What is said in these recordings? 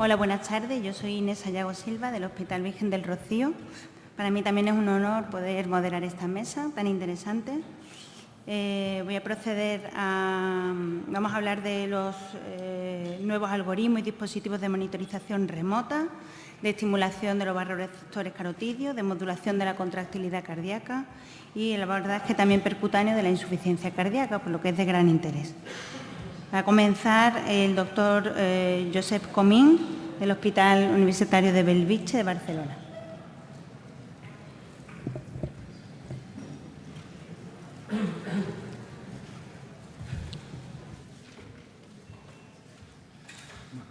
Hola, buenas tardes. Yo soy Inés Sayago Silva, del Hospital Virgen del Rocío. Para mí también es un honor poder moderar esta mesa tan interesante. Voy a proceder vamos a hablar de los nuevos algoritmos y dispositivos de monitorización remota, de estimulación de los vasoreceptores carotídeos, de modulación de la contractilidad cardíaca y el abordaje también percutáneo de la insuficiencia cardíaca, por lo que es de gran interés. Para comenzar, el doctor Josep Comín, del Hospital Universitario de Bellvitge de Barcelona.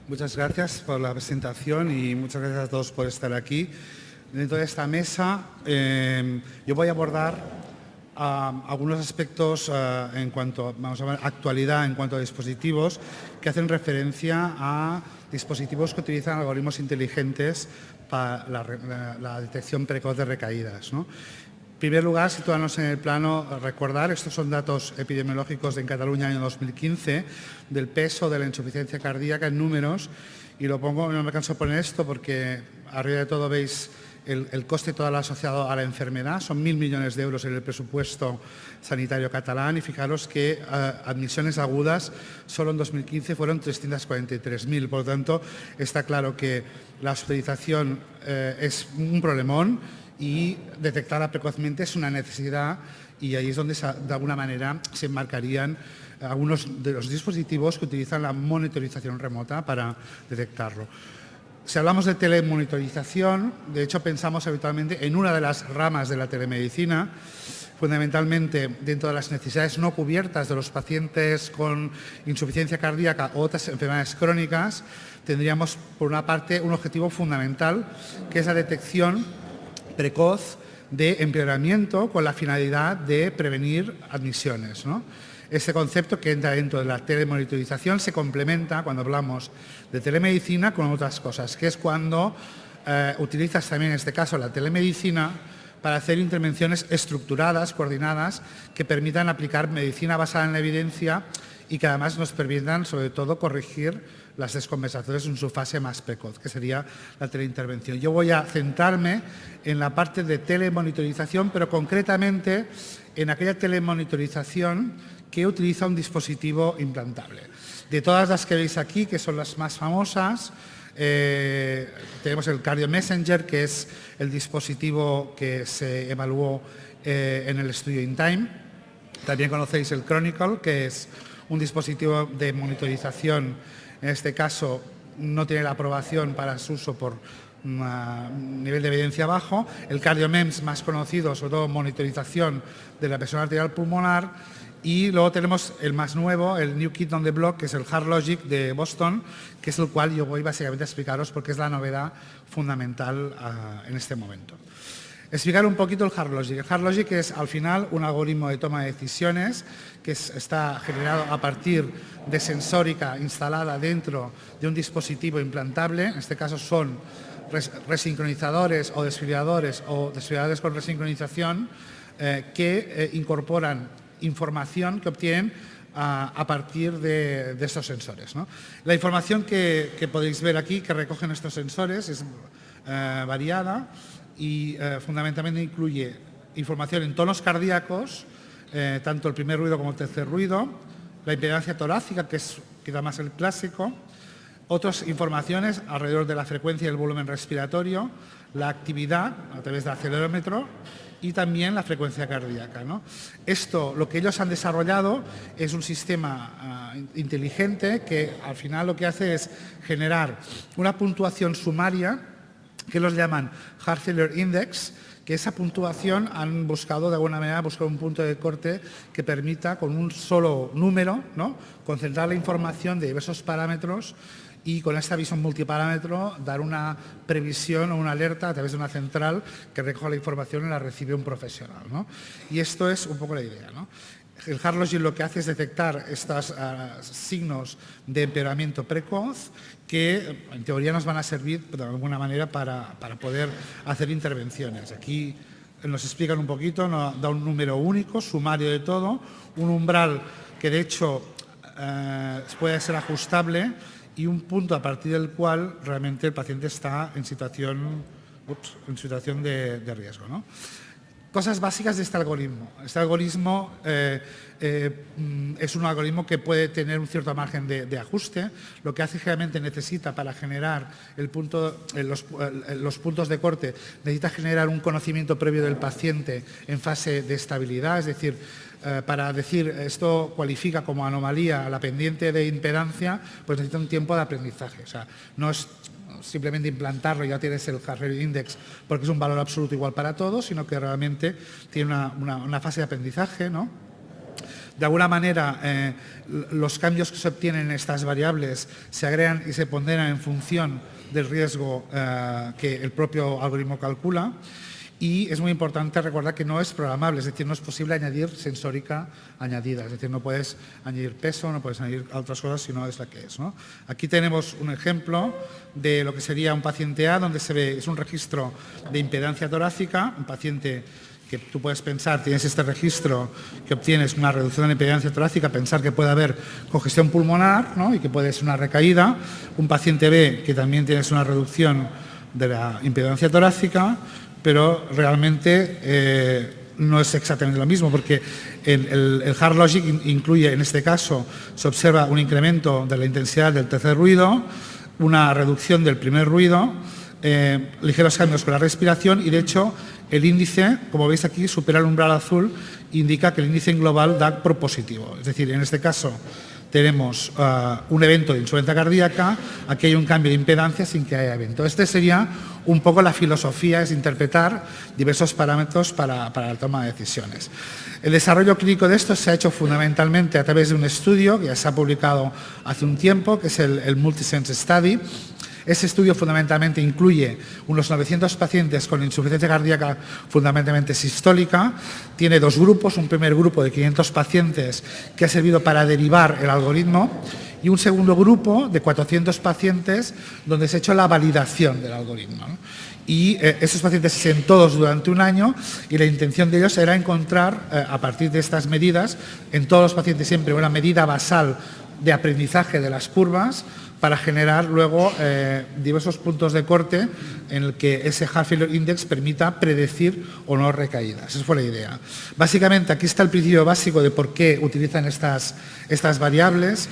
Muchas gracias por la presentación y muchas gracias a todos por estar aquí. Dentro de esta mesa yo voy a abordar algunos aspectos en cuanto a actualidad, en cuanto a dispositivos que hacen referencia a dispositivos que utilizan algoritmos inteligentes para la detección precoz de recaídas, ¿no? En primer lugar, situarnos en el plano, recordar, estos son datos epidemiológicos en Cataluña año 2015, del peso de la insuficiencia cardíaca en números, y lo pongo, no me canso de poner esto porque arriba de todo veis el coste total asociado a la enfermedad, son 1.000 millones de euros en el presupuesto sanitario catalán, y fijaros que admisiones agudas solo en 2015 fueron 343.000, por lo tanto está claro que la hospitalización es un problemón, y detectarla precozmente es una necesidad, y ahí es donde de alguna manera se enmarcarían algunos de los dispositivos que utilizan la monitorización remota para detectarlo. Si hablamos de telemonitorización, de hecho pensamos habitualmente en una de las ramas de la telemedicina, fundamentalmente dentro de las necesidades no cubiertas de los pacientes con insuficiencia cardíaca o otras enfermedades crónicas. Tendríamos, por una parte, un objetivo fundamental, que es la detección precoz de empeoramiento con la finalidad de prevenir admisiones, ¿no? Este concepto, que entra dentro de la telemonitorización, se complementa cuando hablamos de telemedicina con otras cosas, que es cuando utilizas también en este caso la telemedicina para hacer intervenciones estructuradas, coordinadas, que permitan aplicar medicina basada en la evidencia y que además nos permitan, sobre todo, corregir las descompensaciones en su fase más precoz, que sería la teleintervención. Yo voy a centrarme en la parte de telemonitorización, pero concretamente en aquella telemonitorización que utiliza un dispositivo implantable. De todas las que veis aquí, que son las más famosas, tenemos el Cardio Messenger, que es el dispositivo que se evaluó en el estudio InTime. También conocéis el Chronicle, que es un dispositivo de monitorización. En este caso no tiene la aprobación para su uso por nivel de evidencia bajo. El CardioMEMS, más conocido, sobre todo monitorización de la presión arterial pulmonar. Y luego tenemos el más nuevo, el New Kid on the Block, que es el HeartLogic de Boston, que es el cual yo voy básicamente a explicaros porque es la novedad fundamental en este momento. Explicar un poquito el HeartLogic. El HeartLogic es, al final, un algoritmo de toma de decisiones que está generado a partir de sensórica instalada dentro de un dispositivo implantable. En este caso son resincronizadores o desfibriladores con resincronización que incorporan información que obtienen a partir de estos sensores, ¿no? La información que podéis ver aquí, que recogen estos sensores, es variada y fundamentalmente incluye información en tonos cardíacos, tanto el primer ruido como el tercer ruido, la impedancia torácica, que es quizá más el clásico, otras informaciones alrededor de la frecuencia y el volumen respiratorio, la actividad a través del acelerómetro y también la frecuencia cardíaca, ¿no? Esto, lo que ellos han desarrollado es un sistema inteligente que al final lo que hace es generar una puntuación sumaria que los llaman Heart Failure Index, que esa puntuación han buscado de alguna manera buscar un punto de corte que permita con un solo número, ¿no?, concentrar la información de diversos parámetros y con esta visión multiparámetro dar una previsión o una alerta a través de una central que recoge la información y la recibe un profesional, ¿no? Y esto es un poco la idea, ¿no? El HeartLogic lo que hace es detectar estos signos de empeoramiento precoz que en teoría nos van a servir de alguna manera para poder hacer intervenciones. Aquí nos explican un poquito, nos da un número único, sumario de todo, un umbral que de hecho puede ser ajustable y un punto a partir del cual realmente el paciente está en situación de riesgo, ¿no? Cosas básicas de este algoritmo. Este algoritmo es un algoritmo que puede tener un cierto margen de ajuste. Lo que hace generalmente necesita para generar los puntos de corte, necesita generar un conocimiento previo del paciente en fase de estabilidad, es decir, para decir esto cualifica como anomalía a la pendiente de impedancia, pues necesita un tiempo de aprendizaje. O sea, no es simplemente implantarlo y ya tienes el heart rate index porque es un valor absoluto igual para todos, sino que realmente tiene una fase de aprendizaje, ¿no? De alguna manera, los cambios que se obtienen en estas variables se agregan y se ponderan en función del riesgo que el propio algoritmo calcula. Y es muy importante recordar que no es programable, es decir, no es posible añadir sensórica añadida, es decir, no puedes añadir peso, no puedes añadir otras cosas si no es la que es, ¿no? Aquí tenemos un ejemplo de lo que sería un paciente A, donde se ve, es un registro de impedancia torácica, un paciente que tú puedes pensar, tienes este registro que obtienes una reducción de la impedancia torácica, pensar que puede haber congestión pulmonar, ¿no? Y que puede ser una recaída, un paciente B que también tienes una reducción de la impedancia torácica, pero realmente no es exactamente lo mismo, porque el Heart Logic incluye, en este caso, se observa un incremento de la intensidad del tercer ruido, una reducción del primer ruido, ligeros cambios con la respiración y, de hecho, el índice, como veis aquí, supera el umbral azul, indica que el índice en global da propositivo. Es decir, en este caso tenemos un evento de insuficiencia cardíaca, aquí hay un cambio de impedancia sin que haya evento. Este sería un poco la filosofía, es interpretar diversos parámetros para la toma de decisiones. El desarrollo clínico de esto se ha hecho fundamentalmente a través de un estudio que ya se ha publicado hace un tiempo, que es el Multisense Study. Ese estudio fundamentalmente incluye unos 900 pacientes con insuficiencia cardíaca fundamentalmente sistólica. Tiene dos grupos, un primer grupo de 500 pacientes que ha servido para derivar el algoritmo y un segundo grupo de 400 pacientes donde se ha hecho la validación del algoritmo, ¿no? Y esos pacientes se siguen todos durante un año y la intención de ellos era encontrar, a partir de estas medidas, en todos los pacientes siempre una medida basal de aprendizaje de las curvas para generar luego diversos puntos de corte en el que ese Heart Failure Index permita predecir o no recaídas. Esa fue la idea. Básicamente, aquí está el principio básico de por qué utilizan estas variables.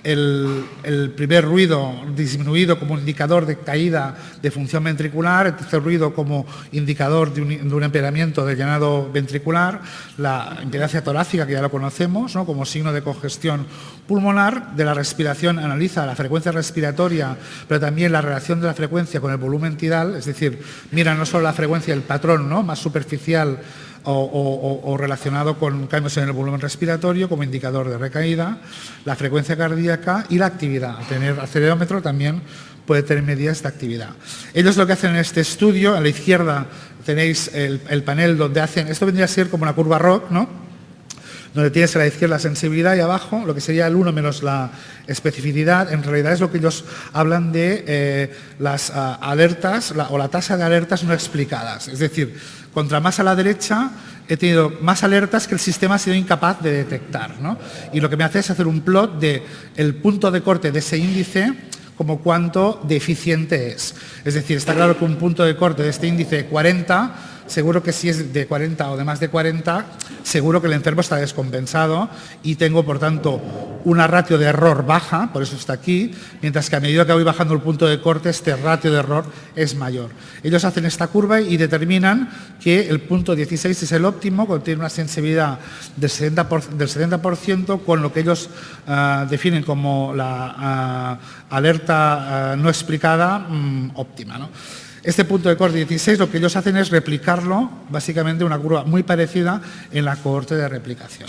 El primer ruido disminuido como indicador de caída de función ventricular, el tercer ruido como indicador de un empeoramiento del llenado ventricular, la impedancia torácica, que ya lo conocemos, ¿no?, como signo de congestión pulmonar. De la respiración analiza la frecuencia respiratoria, pero también la relación de la frecuencia con el volumen tidal, es decir, mira no solo la frecuencia, el patrón, ¿no?, más superficial o relacionado con cambios en el volumen respiratorio como indicador de recaída, la frecuencia cardíaca y la actividad. Tener acelerómetro también puede tener medidas de actividad. Ellos lo que hacen en este estudio, a la izquierda tenéis el panel donde hacen, esto vendría a ser como una curva ROC, ¿no?, donde tienes a la izquierda la sensibilidad y abajo lo que sería el 1 menos la especificidad. En realidad es lo que ellos hablan de las alertas o la tasa de alertas no explicadas. Es decir, contra más a la derecha he tenido más alertas que el sistema ha sido incapaz de detectar, ¿no? Y lo que me hace es hacer un plot de el punto de corte de ese índice como cuánto deficiente es. Es decir, está claro que un punto de corte de este índice de 40, seguro que si es de 40 o de más de 40, seguro que el enfermo está descompensado y tengo, por tanto, una ratio de error baja, por eso está aquí, mientras que a medida que voy bajando el punto de corte, este ratio de error es mayor. Ellos hacen esta curva y determinan que el punto 16 es el óptimo, contiene una sensibilidad del 70%, con lo que ellos definen como la alerta no explicada óptima, ¿no? Este punto de corte 16 lo que ellos hacen es replicarlo, básicamente una curva muy parecida en la cohorte de replicación.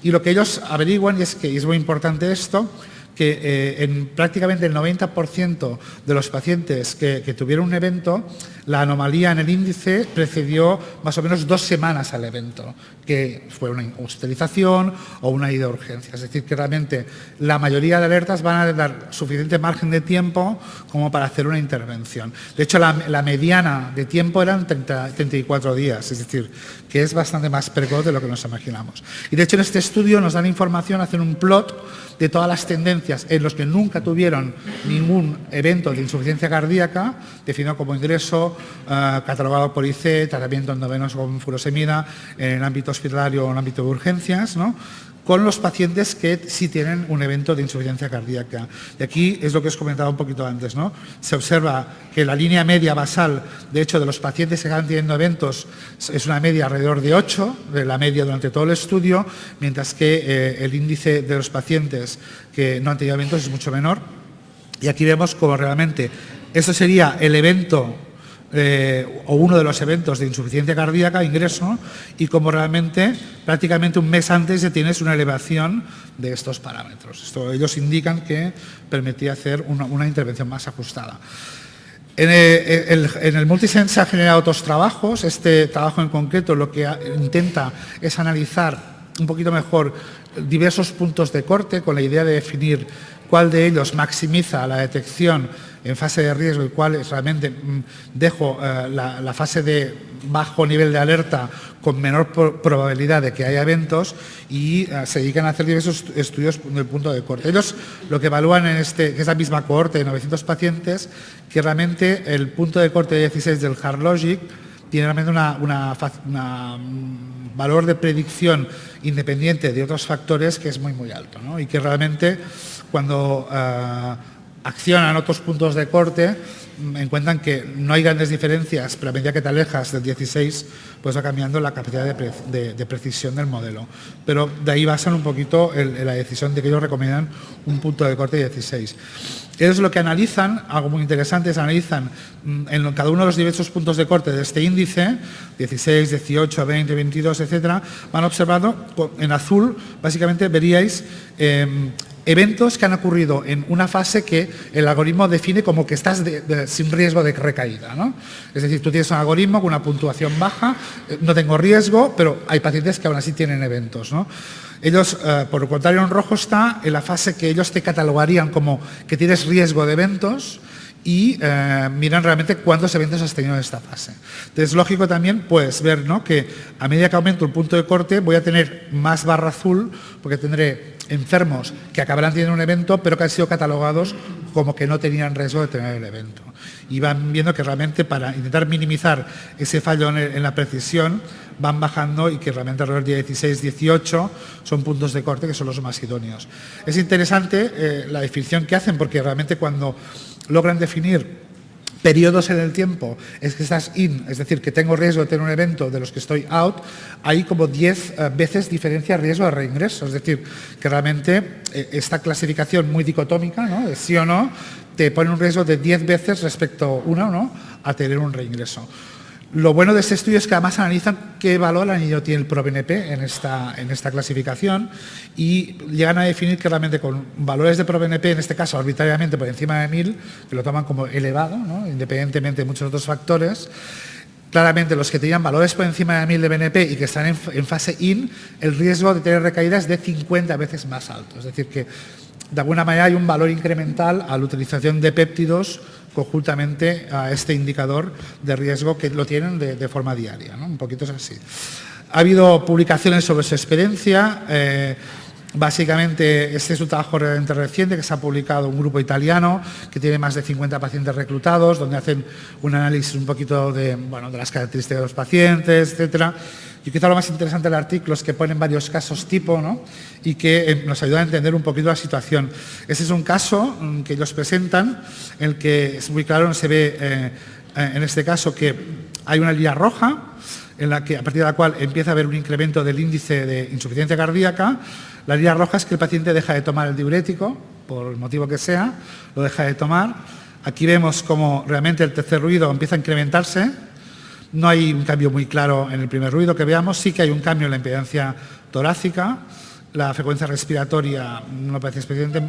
Y lo que ellos averiguan, y es muy importante esto, que en prácticamente el 90% de los pacientes que tuvieron un evento La anomalía en el índice precedió más o menos 2 semanas al evento, que fue una hospitalización o una ida a urgencias. Es decir, que realmente la mayoría de alertas van a dar suficiente margen de tiempo como para hacer una intervención. De hecho, la mediana de tiempo eran 34 días, es decir, que es bastante más precoz de lo que nos imaginamos. Y de hecho, en este estudio nos dan información, hacen un plot de todas las tendencias en los que nunca tuvieron ningún evento de insuficiencia cardíaca, definido como ingreso, catalogado por IC, tratamiento endovenoso con furosemida, en el ámbito hospitalario o en el ámbito de urgencias, ¿no?, con los pacientes que sí tienen un evento de insuficiencia cardíaca. Y aquí es lo que os comentaba un poquito antes, ¿no? Se observa que la línea media basal, de hecho, de los pacientes que están teniendo eventos es una media alrededor de 8, de la media durante todo el estudio, mientras que el índice de los pacientes que no han tenido eventos es mucho menor. Y aquí vemos cómo realmente eso sería el evento o uno de los eventos de insuficiencia cardíaca, ingreso, y como realmente prácticamente un mes antes ya tienes una elevación de estos parámetros. Ellos indican que permitía hacer una intervención más ajustada. En el Multisense se han generado otros trabajos. Este trabajo en concreto lo que intenta es analizar un poquito mejor diversos puntos de corte con la idea de definir cuál de ellos maximiza la detección en fase de riesgo y cuál realmente dejo la fase de bajo nivel de alerta con menor probabilidad de que haya eventos, y se dedican a hacer diversos estudios del punto de corte. Ellos lo que evalúan que es la misma cohorte de 900 pacientes, que realmente el punto de corte 16 del HeartLogic tiene realmente un valor de predicción independiente de otros factores que es muy, muy alto, ¿no? Y que realmente cuando accionan otros puntos de corte encuentran que no hay grandes diferencias, pero a medida que te alejas del 16 pues va cambiando la capacidad de precisión del modelo. Pero de ahí basan un poquito la decisión de que ellos recomiendan un punto de corte 16. Ellos lo que analizan, algo muy interesante, es analizan en cada uno de los diversos puntos de corte de este índice, 16, 18, 20, 22, etcétera, van observando en azul, básicamente veríais eventos que han ocurrido en una fase que el algoritmo define como que estás sin riesgo de recaída, ¿no? Es decir, tú tienes un algoritmo con una puntuación baja, no tengo riesgo, pero hay pacientes que aún así tienen eventos, ¿no? Ellos, por lo contrario, en rojo está en la fase que ellos te catalogarían como que tienes riesgo de eventos, y miran realmente cuántos eventos has tenido en esta fase. Entonces, es lógico también pues ver, ¿no?, que a medida que aumento el punto de corte voy a tener más barra azul, porque tendré enfermos que acabarán teniendo un evento pero que han sido catalogados como que no tenían riesgo de tener el evento. Y van viendo que realmente para intentar minimizar ese fallo en la precisión van bajando, y que realmente alrededor de 16, 18 son puntos de corte que son los más idóneos. Es interesante la definición que hacen, porque realmente cuando logran definir periodos en el tiempo, es que estás in, es decir, que tengo riesgo de tener un evento de los que estoy out, hay como 10 veces diferencia riesgo de reingreso. Es decir, que realmente esta clasificación muy dicotómica, ¿no?, de sí o no, te pone un riesgo de 10 veces respecto una o no a tener un reingreso. Lo bueno de este estudio es que además analizan qué valor añadido tiene el ProBNP en esta clasificación, y llegan a definir que realmente con valores de ProBNP, en este caso arbitrariamente por encima de 1000, que lo toman como elevado, ¿no?, independientemente de muchos otros factores, claramente los que tenían valores por encima de 1000 de BNP y que están en fase IN, el riesgo de tener recaídas es de 50 veces más alto. Es decir, que de alguna manera hay un valor incremental a la utilización de péptidos conjuntamente a este indicador de riesgo, que lo tienen de forma diaria, ¿no? Un poquito es así. Ha habido publicaciones sobre su experiencia. Básicamente, este es un trabajo realmente reciente que se ha publicado un grupo italiano que tiene más de 50 pacientes reclutados, donde hacen un análisis un poquito de las características de los pacientes, etcétera. Y quizá lo más interesante del artículo es que ponen varios casos tipo, ¿no?, y que nos ayuda a entender un poquito la situación. Este es un caso que ellos presentan, en el que es muy claro, se ve en este caso que hay una línea roja, en la que, a partir de la cual empieza a haber un incremento del índice de insuficiencia cardíaca. La línea roja es que el paciente deja de tomar el diurético, por el motivo que sea, lo deja de tomar. Aquí vemos cómo realmente el tercer ruido empieza a incrementarse. No hay un cambio muy claro en el primer ruido que veamos, sí que hay un cambio en la impedancia torácica, la frecuencia respiratoria no parece especialmente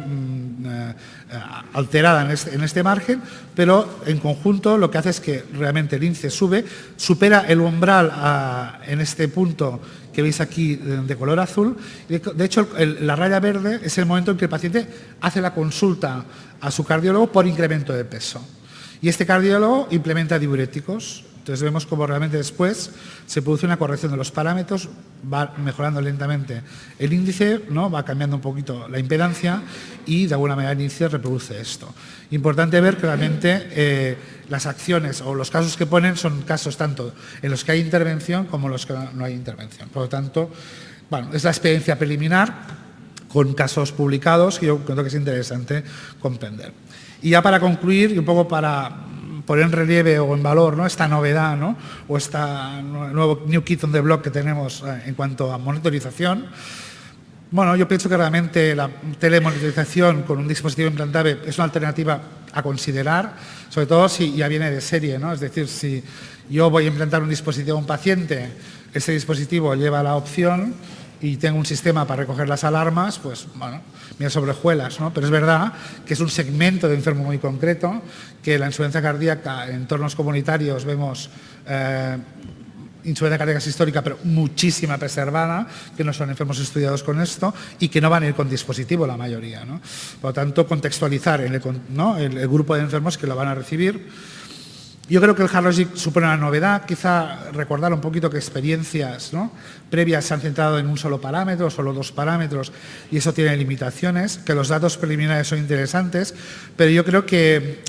alterada en este margen, pero en conjunto lo que hace es que realmente el índice supera el umbral en este punto que veis aquí de color azul. De hecho, la raya verde es el momento en que el paciente hace la consulta a su cardiólogo por incremento de peso. Y este cardiólogo implementa diuréticos. Entonces vemos cómo realmente después se produce una corrección de los parámetros, va mejorando lentamente el índice, ¿no? Va cambiando un poquito la impedancia y de alguna manera el índice reproduce esto. Importante ver que realmente las acciones o los casos que ponen son casos tanto en los que hay intervención como en los que no hay intervención. Por lo tanto, bueno, es la experiencia preliminar con casos publicados que yo creo que es interesante comprender. Y ya para concluir y un poco para poner en relieve o en valor, ¿no?, esta novedad, ¿no?, o esta nuevo New Kid on the Block que tenemos en cuanto a monitorización. Bueno, yo pienso que realmente la telemonitorización con un dispositivo implantable es una alternativa a considerar, sobre todo si ya viene de serie, ¿no? Es decir, si yo voy a implantar un dispositivo a un paciente, ese dispositivo lleva la opción y tengo un sistema para recoger las alarmas, pues bueno, mira sobre hojuelas, ¿no? Pero es verdad que es un segmento de enfermo muy concreto, que la insuficiencia cardíaca en entornos comunitarios vemos insuficiencia cardíaca histórica, pero muchísima preservada, que no son enfermos estudiados con esto y que no van a ir con dispositivo la mayoría, ¿no? Por lo tanto, contextualizar el grupo de enfermos que lo van a recibir. Yo creo que el HeartLogic supone una novedad, quizá recordar un poquito que experiencias, ¿no?, previas se han centrado en un solo parámetro, solo 2 parámetros, y eso tiene limitaciones, que los datos preliminares son interesantes, pero yo creo que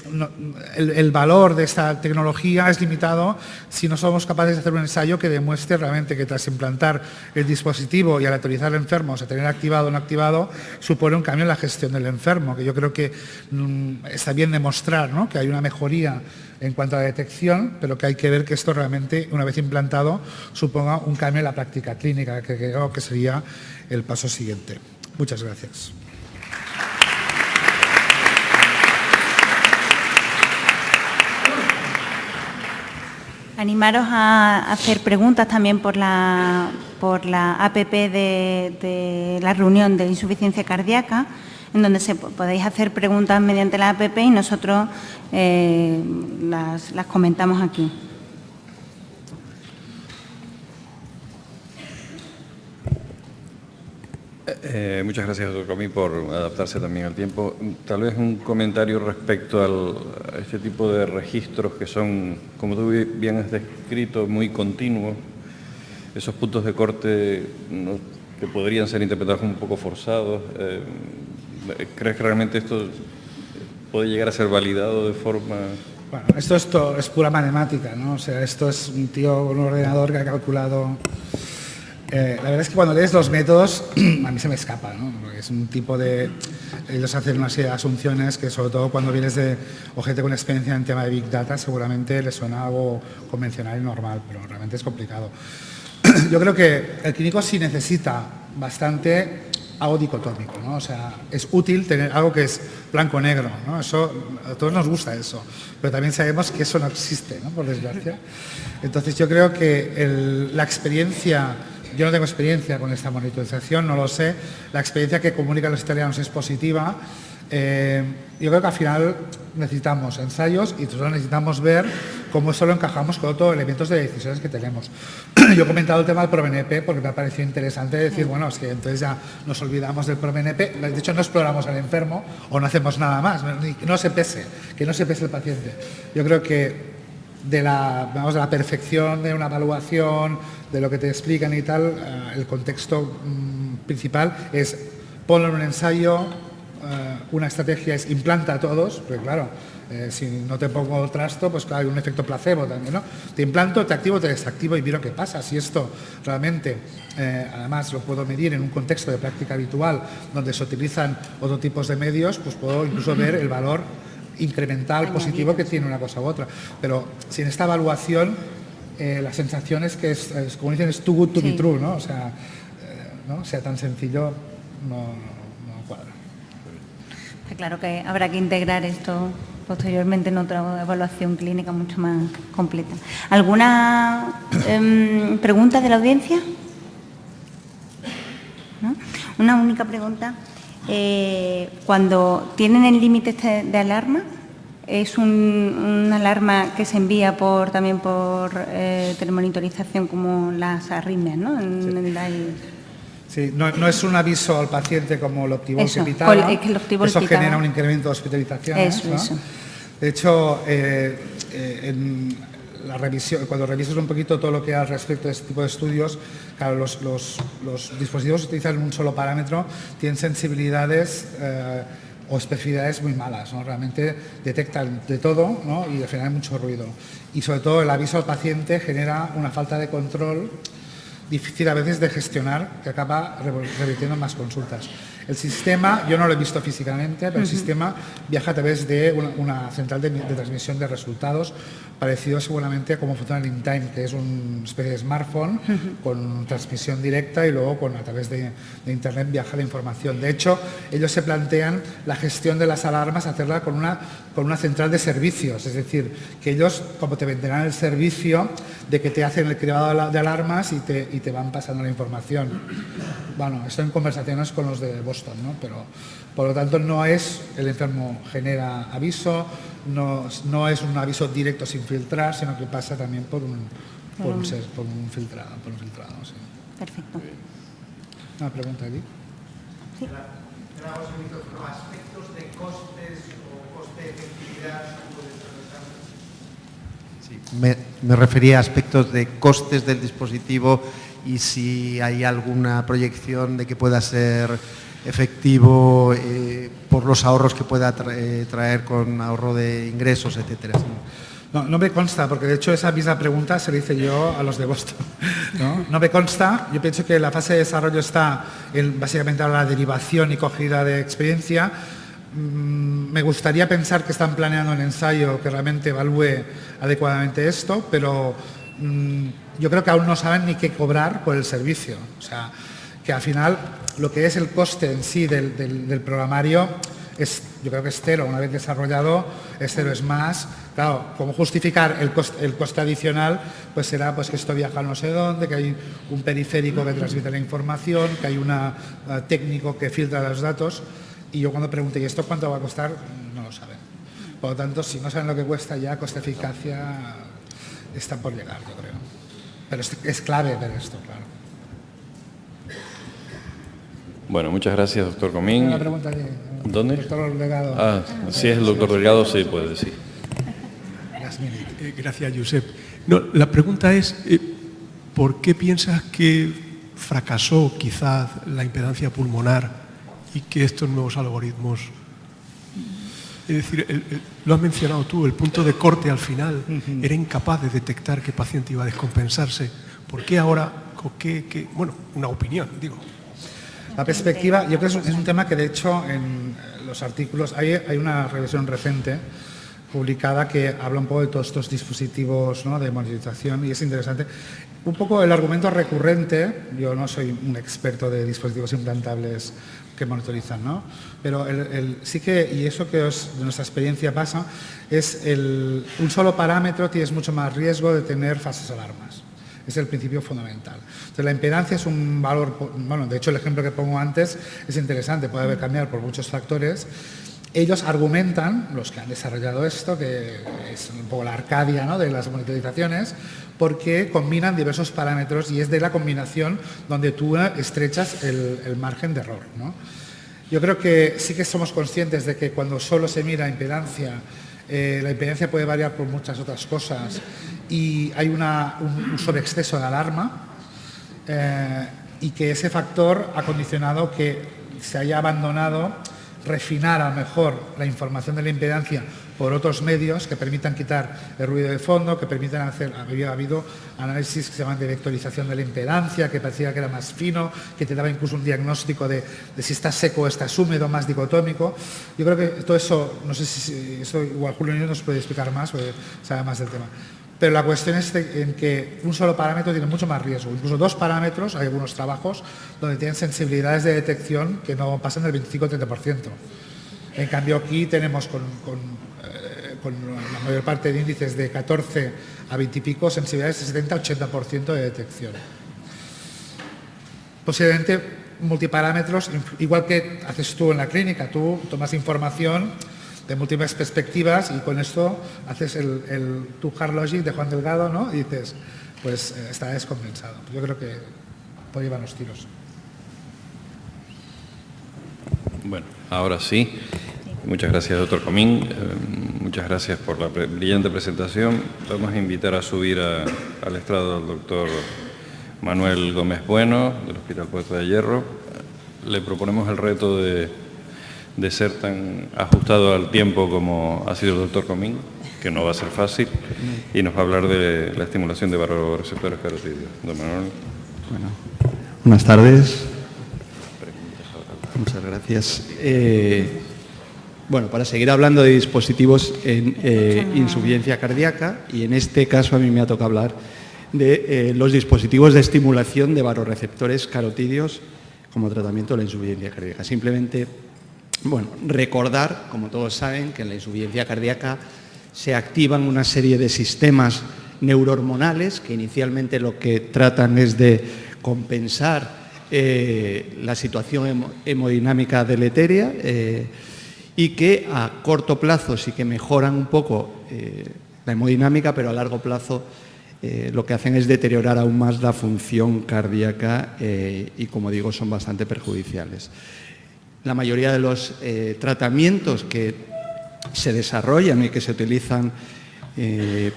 el valor de esta tecnología es limitado si no somos capaces de hacer un ensayo que demuestre realmente que tras implantar el dispositivo y al autorizar al enfermo, o sea, tener activado o no activado, supone un cambio en la gestión del enfermo, que yo creo que está bien demostrar, ¿no?, que hay una mejoría en cuanto a la detección, pero que hay que ver que esto realmente, una vez implantado, suponga un cambio en la práctica clínica, que creo que sería el paso siguiente. Muchas gracias. Animaros a hacer preguntas también por la app de la reunión de insuficiencia cardíaca, en donde podéis hacer preguntas mediante la app y nosotros las comentamos aquí. Muchas gracias, doctor Comín, por adaptarse también al tiempo. Tal vez un comentario respecto a este tipo de registros que son, como tú bien has descrito, muy continuos. Esos puntos de corte, ¿no?, que podrían ser interpretados como un poco forzados. ¿Crees que realmente esto puede llegar a ser validado de forma...? Bueno, esto es pura matemática, ¿no? O sea, esto es un tío con un ordenador que ha calculado... la verdad es que cuando lees los métodos, a mí se me escapa, ¿no? Porque es un tipo de... Ellos hacen una serie de asunciones que, sobre todo cuando vienes de gente con experiencia en tema de Big Data, seguramente les suena algo convencional y normal, pero realmente es complicado. Yo creo que el clínico sí necesita bastante algo dicotómico, ¿no? O sea, es útil tener algo que es blanco-negro, ¿no? Eso, a todos nos gusta eso, pero también sabemos que eso no existe, ¿no?, por desgracia. Entonces yo creo que la experiencia, yo no tengo experiencia con esta monitorización, no lo sé, la experiencia que comunican los italianos es positiva. Yo creo que al final necesitamos ensayos y nosotros necesitamos ver cómo eso lo encajamos con otros elementos de decisiones que tenemos. Yo he comentado el tema del ProBNP porque me ha parecido interesante decir, bueno, es que entonces ya nos olvidamos del ProBNP, de hecho no exploramos al enfermo o no hacemos nada más, que no se pese el paciente. Yo creo que de la perfección de una evaluación, de lo que te explican y tal, el contexto principal es ponlo en un ensayo. Una estrategia es implanta a todos, porque claro, si no te pongo trasto, pues claro, hay un efecto placebo también, ¿no? Te implanto, te activo, te desactivo y miro qué pasa. Si esto realmente, además lo puedo medir en un contexto de práctica habitual, donde se utilizan otros tipos de medios, pues puedo incluso ver el valor incremental positivo que tiene una cosa u otra. Pero si en esta evaluación la sensación es que es como dicen, es too good to be true, ¿no? O sea, ¿no? Sea tan sencillo, no cuadra. Está claro que habrá que integrar esto posteriormente en otra evaluación clínica mucho más completa. ¿Alguna pregunta de la audiencia? ¿No? Una única pregunta. Cuando tienen el límite de alarma, ¿es una alarma que se envía también por telemonitorización como las arritmias, ¿no? Sí, no es un aviso al paciente como el Optibol que pitaba. Eso genera un incremento de hospitalizaciones. Eso. De hecho, en la revisión, cuando revisas un poquito todo lo que hay al respecto de este tipo de estudios, claro, los dispositivos que utilizan un solo parámetro tienen sensibilidades o especificidades muy malas, ¿no? Realmente detectan de todo, ¿no? Y al final hay mucho ruido. Y sobre todo el aviso al paciente genera una falta de control difícil a veces de gestionar, que acaba revirtiendo en más consultas. El sistema, yo no lo he visto físicamente, pero el sistema viaja a través de una central de transmisión de resultados, parecido seguramente a cómo funciona el InTime, que es una especie de smartphone con transmisión directa y luego a través de Internet viaja la información. De hecho, ellos se plantean la gestión de las alarmas, hacerla con una central de servicios, es decir, que ellos como te venderán el servicio de que te hacen el cribado de alarmas y te van pasando la información. Bueno, estoy en conversaciones con los de Boston, ¿no? Pero por lo tanto no es el enfermo genera aviso, no es un aviso directo sin filtrar, sino que pasa también por un filtrado. Sí. Perfecto. Una pregunta aquí. Sí. ¿Aspectos de costes o coste-efectividad? Sí, me refería a aspectos de costes del dispositivo y si hay alguna proyección de que pueda ser efectivo por los ahorros que pueda traer con ahorro de ingresos, etcétera. No me consta, porque de hecho esa misma pregunta se la hice yo a los de Boston. No me consta, yo pienso que la fase de desarrollo está en básicamente ahora la derivación y cogida de experiencia. Me gustaría pensar que están planeando un ensayo que realmente evalúe adecuadamente esto, pero yo creo que aún no saben ni qué cobrar por el servicio. O sea, que al final lo que es el coste en sí del programario yo creo que es cero. Una vez desarrollado es cero, es más. Claro, ¿cómo justificar el coste adicional? Pues será pues, que esto viaja no sé dónde, que hay un periférico que transmite la información, que hay un técnico que filtra los datos. Y yo cuando pregunté, ¿y esto cuánto va a costar? No lo saben. Por lo tanto, si no saben lo que cuesta ya, coste-eficacia está por llegar, yo creo. Pero es clave ver esto, claro. Bueno, muchas gracias, doctor Comín. Una pregunta aquí. ¿Dónde? Doctor Delgado. Si es el doctor Delgado, sí puede decir. Gracias, Josep. No, la pregunta es, ¿por qué piensas que fracasó quizás la impedancia pulmonar y que estos nuevos algoritmos... Es decir, lo has mencionado tú, el punto de corte al final era incapaz de detectar qué paciente iba a descompensarse. ¿Por qué ahora? Bueno, una opinión, digo. La perspectiva, yo creo que es un tema que de hecho en los artículos, hay una revisión reciente publicada que habla un poco de todos estos dispositivos, ¿no?, de monitorización y es interesante. Un poco el argumento recurrente, yo no soy un experto de dispositivos implantables que monitorizan, ¿no?, pero sí que, y eso que de nuestra experiencia pasa, es un solo parámetro tienes mucho más riesgo de tener falsas alarmas. Es el principio fundamental. Entonces, la impedancia es un valor, bueno, de hecho el ejemplo que pongo antes es interesante, puede haber cambiado por muchos factores. Ellos argumentan, los que han desarrollado esto, que es un poco la Arcadia, ¿no?, de las monitorizaciones, porque combinan diversos parámetros y es de la combinación donde tú estrechas el margen de error, ¿no? Yo creo que sí que somos conscientes de que cuando solo se mira impedancia, la impedancia puede variar por muchas otras cosas y hay un sobreexceso de alarma y que ese factor ha condicionado que se haya abandonado refinar a lo mejor la información de la impedancia por otros medios que permitan quitar el ruido de fondo, que permitan había habido análisis que se llaman de vectorización de la impedancia, que parecía que era más fino, que te daba incluso un diagnóstico de si está seco o está húmedo, más dicotómico. Yo creo que todo eso, no sé si eso igual Julio nos puede explicar más, porque sabe más del tema. Pero la cuestión es en que un solo parámetro tiene mucho más riesgo. Incluso dos parámetros, hay algunos trabajos donde tienen sensibilidades de detección que no pasan del 25 o 30%. En cambio aquí tenemos con la mayor parte de índices de 14 a 20 y pico sensibilidades de 70-80% de detección. Posiblemente multiparámetros, igual que haces tú en la clínica. Tú tomas información de múltiples perspectivas y con esto haces tu hard logic de Juan Delgado, ¿no? Y dices, pues está descompensado. Yo creo que por ahí van los tiros. Bueno, ahora sí. Muchas gracias, doctor Comín. Muchas gracias por la brillante presentación. Vamos a invitar a subir al estrado al doctor Manuel Gómez Bueno, del Hospital Puerta de Hierro. Le proponemos el reto de ser tan ajustado al tiempo como ha sido el doctor Comín, que no va a ser fácil, y nos va a hablar de la estimulación de baroreceptores carotídeos. Don Manuel. Bueno, buenas tardes. Muchas gracias. Bueno, para seguir hablando de dispositivos en insuficiencia cardíaca, y en este caso a mí me ha tocado hablar de los dispositivos de estimulación de baroreceptores carotídeos como tratamiento de la insuficiencia cardíaca. Simplemente, bueno, recordar, como todos saben, que en la insuficiencia cardíaca se activan una serie de sistemas neurohormonales que inicialmente lo que tratan es de compensar la situación hemodinámica deletérea y que a corto plazo sí que mejoran un poco la hemodinámica, pero a largo plazo lo que hacen es deteriorar aún más la función cardíaca y, como digo, son bastante perjudiciales. La mayoría de los tratamientos que se desarrollan y que se utilizan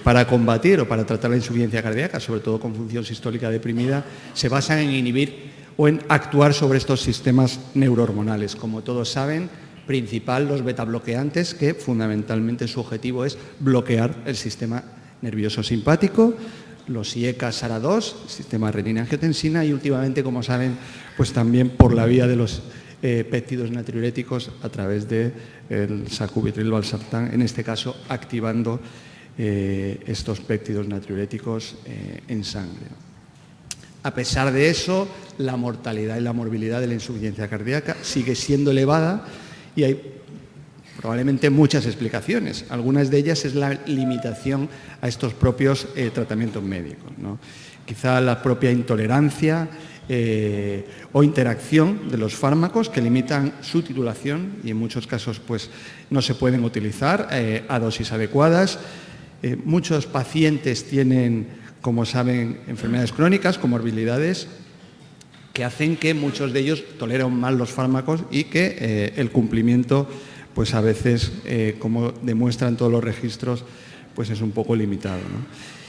para combatir o para tratar la insuficiencia cardíaca, sobre todo con función sistólica deprimida, se basan en inhibir o en actuar sobre estos sistemas neurohormonales. Como todos saben, principal los betabloqueantes, que fundamentalmente su objetivo es bloquear el sistema nervioso simpático, los IECA-SARA2, sistema renina-angiotensina, y últimamente, como saben, pues también por la vía de los péptidos natriuréticos a través del sacubitril/valsartán, en este caso activando estos péptidos natriuréticos en sangre. A pesar de eso, la mortalidad y la morbilidad de la insuficiencia cardíaca sigue siendo elevada y hay probablemente muchas explicaciones. Algunas de ellas es la limitación a estos propios tratamientos médicos, ¿no? Quizá la propia intolerancia o interacción de los fármacos que limitan su titulación y en muchos casos pues, no se pueden utilizar a dosis adecuadas. Muchos pacientes tienen, como saben, enfermedades crónicas, comorbilidades, que hacen que muchos de ellos toleren mal los fármacos y que el cumplimiento, pues a veces, como demuestran todos los registros, pues es un poco limitado, ¿no?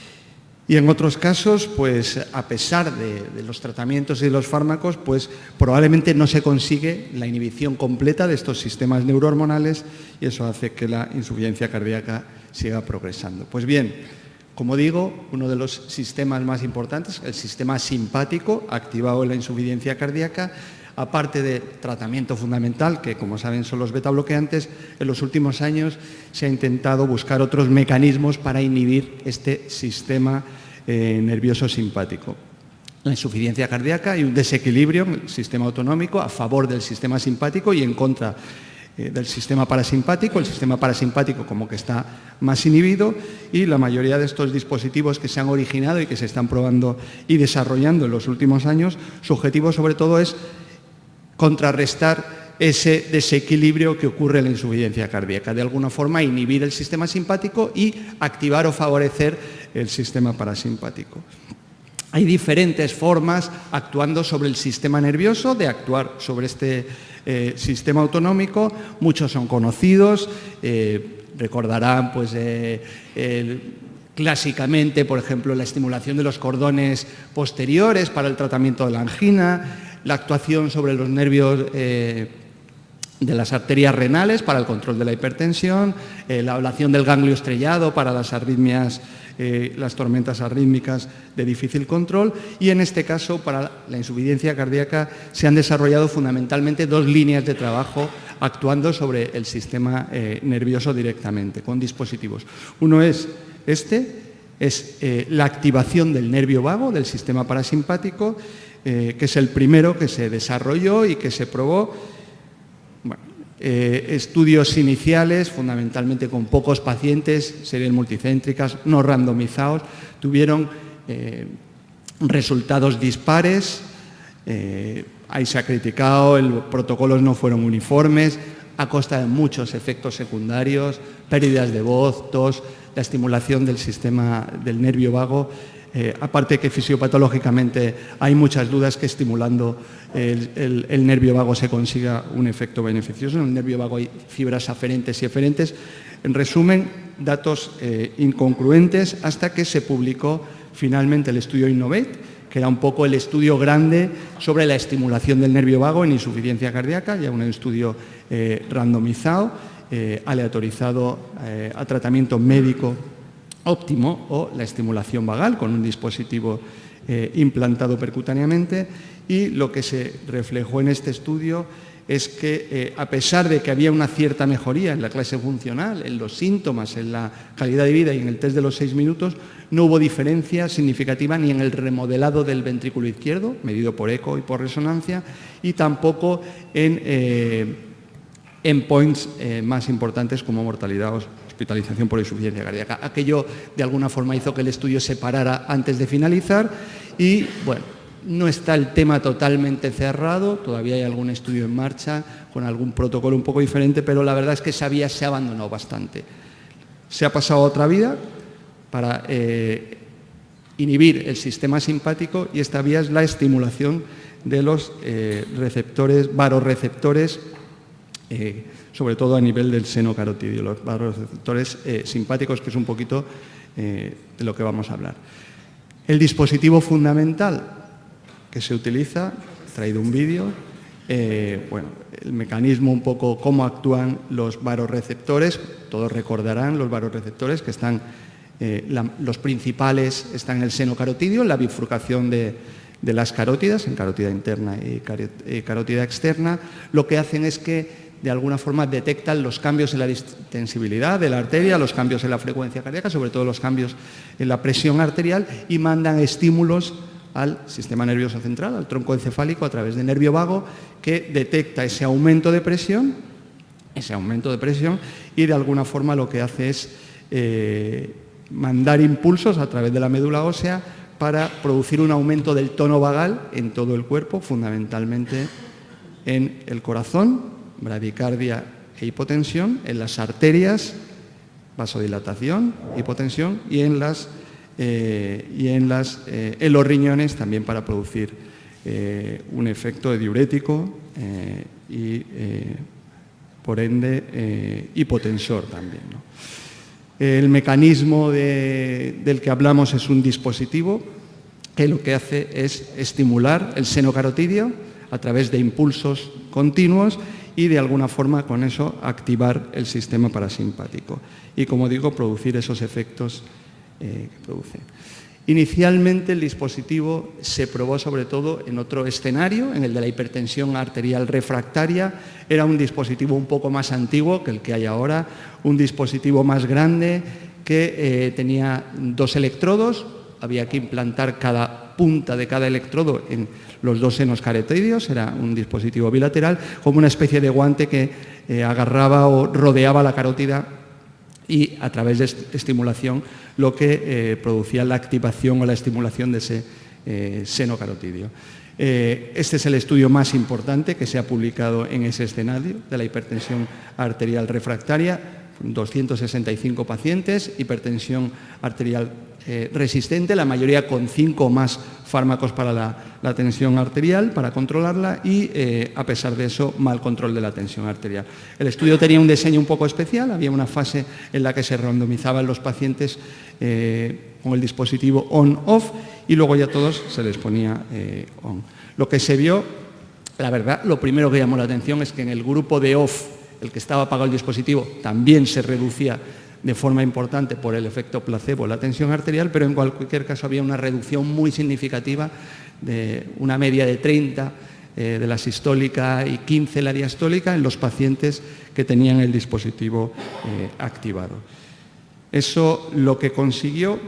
Y en otros casos, pues a pesar de los tratamientos y de los fármacos, pues probablemente no se consigue la inhibición completa de estos sistemas neurohormonales y eso hace que la insuficiencia cardíaca siga progresando. Pues bien, como digo, uno de los sistemas más importantes, el sistema simpático activado en la insuficiencia cardíaca, aparte del tratamiento fundamental, que como saben son los betabloqueantes, en los últimos años se ha intentado buscar otros mecanismos para inhibir este sistema nervioso simpático. La insuficiencia cardíaca hay un desequilibrio en el sistema autonómico a favor del sistema simpático y en contra del sistema parasimpático. El sistema parasimpático como que está más inhibido y la mayoría de estos dispositivos que se han originado y que se están probando y desarrollando en los últimos años, su objetivo sobre todo es contrarrestar ese desequilibrio que ocurre en la insuficiencia cardíaca, de alguna forma inhibir el sistema simpático y activar o favorecer el sistema parasimpático. Hay diferentes formas actuando sobre el sistema nervioso de actuar sobre este sistema autonómico, muchos son conocidos, recordarán pues clásicamente, por ejemplo, la estimulación de los cordones posteriores para el tratamiento de la angina, la actuación sobre los nervios de las arterias renales para el control de la hipertensión, la ablación del ganglio estrellado para las arritmias, las tormentas arrítmicas de difícil control y en este caso para la insuficiencia cardíaca se han desarrollado fundamentalmente dos líneas de trabajo actuando sobre el sistema nervioso directamente con dispositivos. Uno es la activación del nervio vago del sistema parasimpático, que es el primero que se desarrolló y que se probó. Bueno, estudios iniciales, fundamentalmente con pocos pacientes, series multicéntricas, no randomizados, tuvieron resultados dispares, ahí se ha criticado, los protocolos no fueron uniformes, a costa de muchos efectos secundarios, pérdidas de voz, tos, la estimulación del sistema del nervio vago. Aparte que fisiopatológicamente hay muchas dudas que estimulando el nervio vago se consiga un efecto beneficioso. En el nervio vago hay fibras aferentes y eferentes. En resumen, datos incongruentes hasta que se publicó finalmente el estudio Innovate, que era un poco el estudio grande sobre la estimulación del nervio vago en insuficiencia cardíaca, ya un estudio randomizado, aleatorizado a tratamiento médico óptimo o la estimulación vagal con un dispositivo implantado percutáneamente, y lo que se reflejó en este estudio es que a pesar de que había una cierta mejoría en la clase funcional, en los síntomas, en la calidad de vida y en el test de los 6 minutos, no hubo diferencia significativa ni en el remodelado del ventrículo izquierdo, medido por eco y por resonancia, y tampoco en endpoints más importantes como mortalidad o hospitalización por insuficiencia cardíaca. Aquello de alguna forma hizo que el estudio se parara antes de finalizar y, bueno, no está el tema totalmente cerrado, todavía hay algún estudio en marcha con algún protocolo un poco diferente, pero la verdad es que esa vía se ha abandonado bastante. Se ha pasado a otra vía para inhibir el sistema simpático, y esta vía es la estimulación de los receptores, varoreceptores, sobre todo a nivel del seno carotidio, los varoreceptores simpáticos, que es un poquito de lo que vamos a hablar. El dispositivo fundamental que se utiliza, he traído un vídeo, bueno, el mecanismo un poco, cómo actúan los varoreceptores, todos recordarán los varoreceptores que están, los principales están en el seno carotidio, en la bifurcación de las carótidas, en carótida interna y carótida externa. Lo que hacen es que de alguna forma detectan los cambios en la distensibilidad de la arteria, los cambios en la frecuencia cardíaca, sobre todo los cambios en la presión arterial, y mandan estímulos al sistema nervioso central, al tronco encefálico, a través del nervio vago, que detecta ese aumento de presión, y de alguna forma lo que hace es mandar impulsos a través de la médula ósea para producir un aumento del tono vagal en todo el cuerpo, fundamentalmente en el corazón, bradicardia e hipotensión, en las arterias, vasodilatación, hipotensión, y en los riñones también para producir un efecto diurético y, por ende, hipotensor también, ¿no? El mecanismo del que hablamos es un dispositivo que lo que hace es estimular el seno carotidio a través de impulsos continuos y de alguna forma con eso activar el sistema parasimpático y, como digo, producir esos efectos que produce. Inicialmente el dispositivo se probó sobre todo en otro escenario, en el de la hipertensión arterial refractaria. Era un dispositivo un poco más antiguo que el que hay ahora, un dispositivo más grande que tenía 2 electrodos. Había que implantar cada punta de cada electrodo en los 2 senos carotidios. Era un dispositivo bilateral, como una especie de guante que agarraba o rodeaba la carótida, y a través de estimulación lo que producía la activación o la estimulación de ese seno carotidio. Este es el estudio más importante que se ha publicado en ese escenario de la hipertensión arterial refractaria, 265 pacientes, hipertensión arterial resistente, la mayoría con 5 o más fármacos para la tensión arterial, para controlarla, y a pesar de eso, mal control de la tensión arterial. El estudio tenía un diseño un poco especial, había una fase en la que se randomizaban los pacientes con el dispositivo on-off y luego ya todos se les ponía on. Lo que se vio, la verdad, lo primero que llamó la atención es que en el grupo de off, el que estaba apagado el dispositivo, también se reducía de forma importante por el efecto placebo la tensión arterial, pero en cualquier caso había una reducción muy significativa, de una media de 30 de la sistólica y 15 la diastólica en los pacientes que tenían el dispositivo activado. Eso lo que consiguió,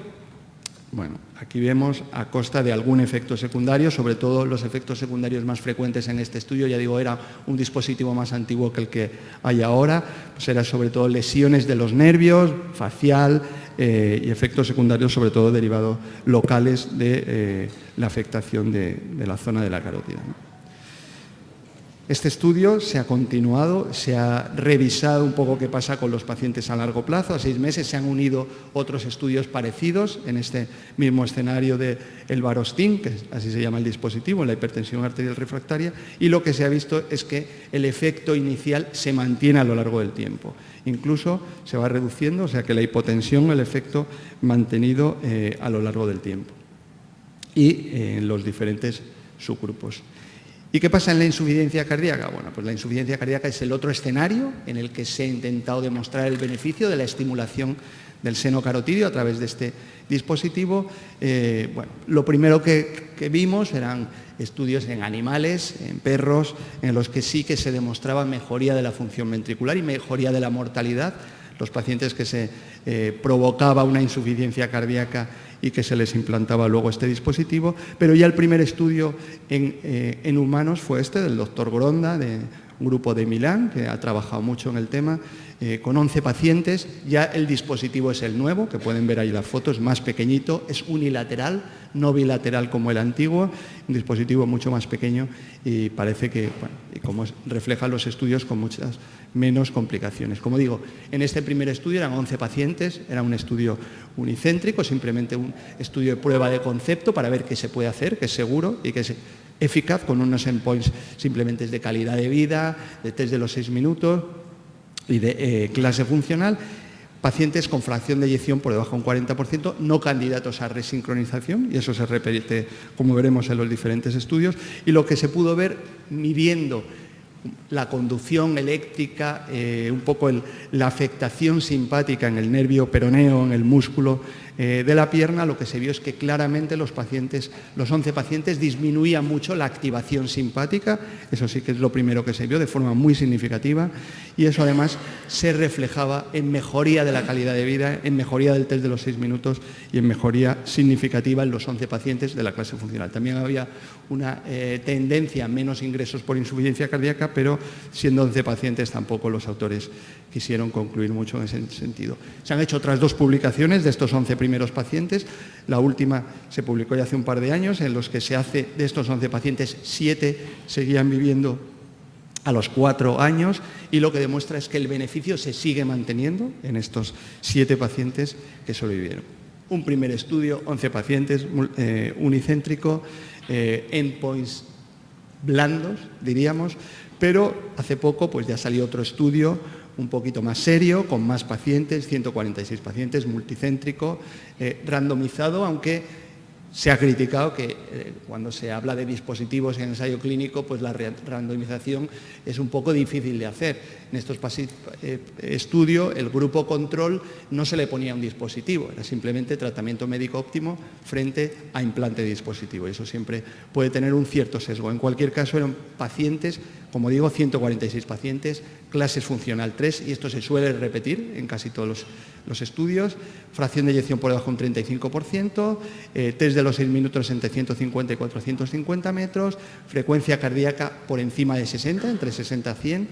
bueno, aquí vemos a costa de algún efecto secundario, sobre todo los efectos secundarios más frecuentes en este estudio, ya digo, era un dispositivo más antiguo que el que hay ahora, pues era sobre todo lesiones de los nervios, facial y efectos secundarios sobre todo derivados locales de la afectación de la zona de la carótida, ¿no? Este estudio se ha continuado, se ha revisado un poco qué pasa con los pacientes a largo plazo. A 6 meses se han unido otros estudios parecidos en este mismo escenario del Barostin, que así se llama el dispositivo, en la hipertensión arterial refractaria, y lo que se ha visto es que el efecto inicial se mantiene a lo largo del tiempo. Incluso se va reduciendo, o sea que la hipotensión, el efecto mantenido a lo largo del tiempo. Y en los diferentes subgrupos. ¿Y qué pasa en la insuficiencia cardíaca? Bueno, pues la insuficiencia cardíaca es el otro escenario en el que se ha intentado demostrar el beneficio de la estimulación del seno carotidio a través de este dispositivo. Bueno, lo primero que vimos eran estudios en animales, en perros, en los que sí que se demostraba mejoría de la función ventricular y mejoría de la mortalidad. Los pacientes que se provocaba una insuficiencia cardíaca y que se les implantaba luego este dispositivo, pero ya el primer estudio en humanos fue este, del doctor Gronda, de un grupo de Milán, que ha trabajado mucho en el tema, con 11 pacientes. Ya el dispositivo es el nuevo, que pueden ver ahí la foto, es más pequeñito, es unilateral, no bilateral como el antiguo, un dispositivo mucho más pequeño y parece que, bueno, y como reflejan los estudios, con muchas menos complicaciones. Como digo, en este primer estudio eran 11 pacientes, era un estudio unicéntrico, simplemente un estudio de prueba de concepto para ver qué se puede hacer, que es seguro y que es eficaz, con unos endpoints simplemente de calidad de vida, de test de los 6 minutos y de clase funcional. Pacientes con fracción de eyección por debajo de un 40%, no candidatos a resincronización, y eso se repite, como veremos en los diferentes estudios. Y lo que se pudo ver midiendo la conducción eléctrica, un poco la afectación simpática en el nervio peroneo, en el músculo de la pierna, lo que se vio es que claramente los 11 pacientes disminuían mucho la activación simpática, eso sí que es lo primero que se vio de forma muy significativa, y eso además se reflejaba en mejoría de la calidad de vida, en mejoría del test de los 6 minutos y en mejoría significativa en los 11 pacientes de la clase funcional. También había una tendencia a menos ingresos por insuficiencia cardíaca, pero siendo 11 pacientes tampoco los autores quisieron concluir mucho en ese sentido. Se han hecho otras 2 publicaciones de estos 11 primeros pacientes. La última se publicó ya hace un par de años, en los que se hace de estos 11 pacientes, 7 seguían viviendo a los 4 años, y lo que demuestra es que el beneficio se sigue manteniendo en estos 7 pacientes que sobrevivieron. Un primer estudio, 11 pacientes, unicéntrico, endpoints blandos, diríamos, pero hace poco pues ya salió otro estudio un poquito más serio, con más pacientes, 146 pacientes, multicéntrico, randomizado, aunque se ha criticado que cuando se habla de dispositivos en ensayo clínico, pues la randomización es un poco difícil de hacer. En estos estudios, el grupo control no se le ponía un dispositivo, era simplemente tratamiento médico óptimo frente a implante de dispositivo. Y eso siempre puede tener un cierto sesgo. En cualquier caso, eran pacientes, como digo, 146 pacientes, clases funcional 3, y esto se suele repetir en casi todos los estudios. Fracción de eyección por debajo de un 35%, test de los 6 minutos entre 150 y 450 metros, frecuencia cardíaca por encima de 60, entre 60 y 100,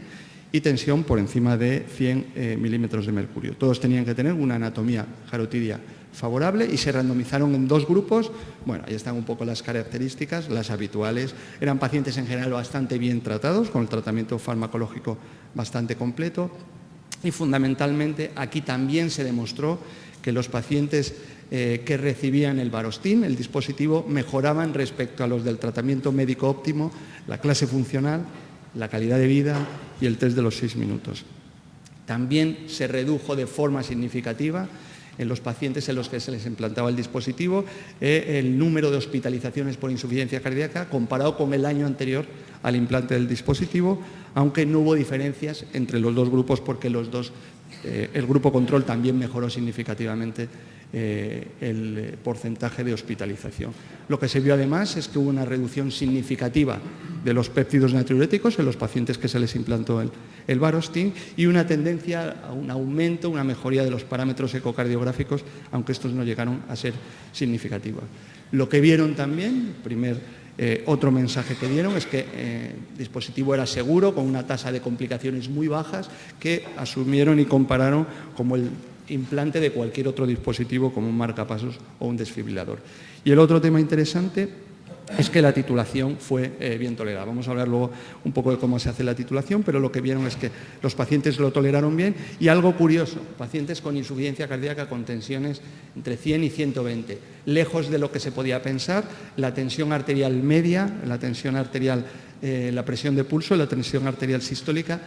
y tensión por encima de 100 milímetros de mercurio. Todos tenían que tener una anatomía carotidia favorable y se randomizaron en 2 grupos. Bueno, ahí están un poco las características, las habituales. Eran pacientes en general bastante bien tratados, con el tratamiento farmacológico bastante completo. Y fundamentalmente aquí también se demostró que los pacientes que recibían el Barostin, el dispositivo, mejoraban respecto a los del tratamiento médico óptimo, la clase funcional, la calidad de vida y el test de los 6 minutos. También se redujo de forma significativa en los pacientes en los que se les implantaba el dispositivo el número de hospitalizaciones por insuficiencia cardíaca comparado con el año anterior al implante del dispositivo, aunque no hubo diferencias entre los 2 grupos, porque el grupo control también mejoró significativamente el porcentaje de hospitalización. Lo que se vio además es que hubo una reducción significativa de los péptidos natriuréticos en los pacientes que se les implantó el Barostin, y una tendencia a un aumento, una mejoría de los parámetros ecocardiográficos, aunque estos no llegaron a ser significativos. Lo que vieron también, otro mensaje que dieron, es que el dispositivo era seguro, con una tasa de complicaciones muy bajas, que asumieron y compararon como el implante de cualquier otro dispositivo, como un marcapasos o un desfibrilador. Y el otro tema interesante es que la titulación fue bien tolerada. Vamos a hablar luego un poco de cómo se hace la titulación, pero lo que vieron es que los pacientes lo toleraron bien. Y algo curioso, pacientes con insuficiencia cardíaca con tensiones entre 100 y 120, lejos de lo que se podía pensar, la tensión arterial media, la tensión arterial, la presión de pulso, la tensión arterial sistólica,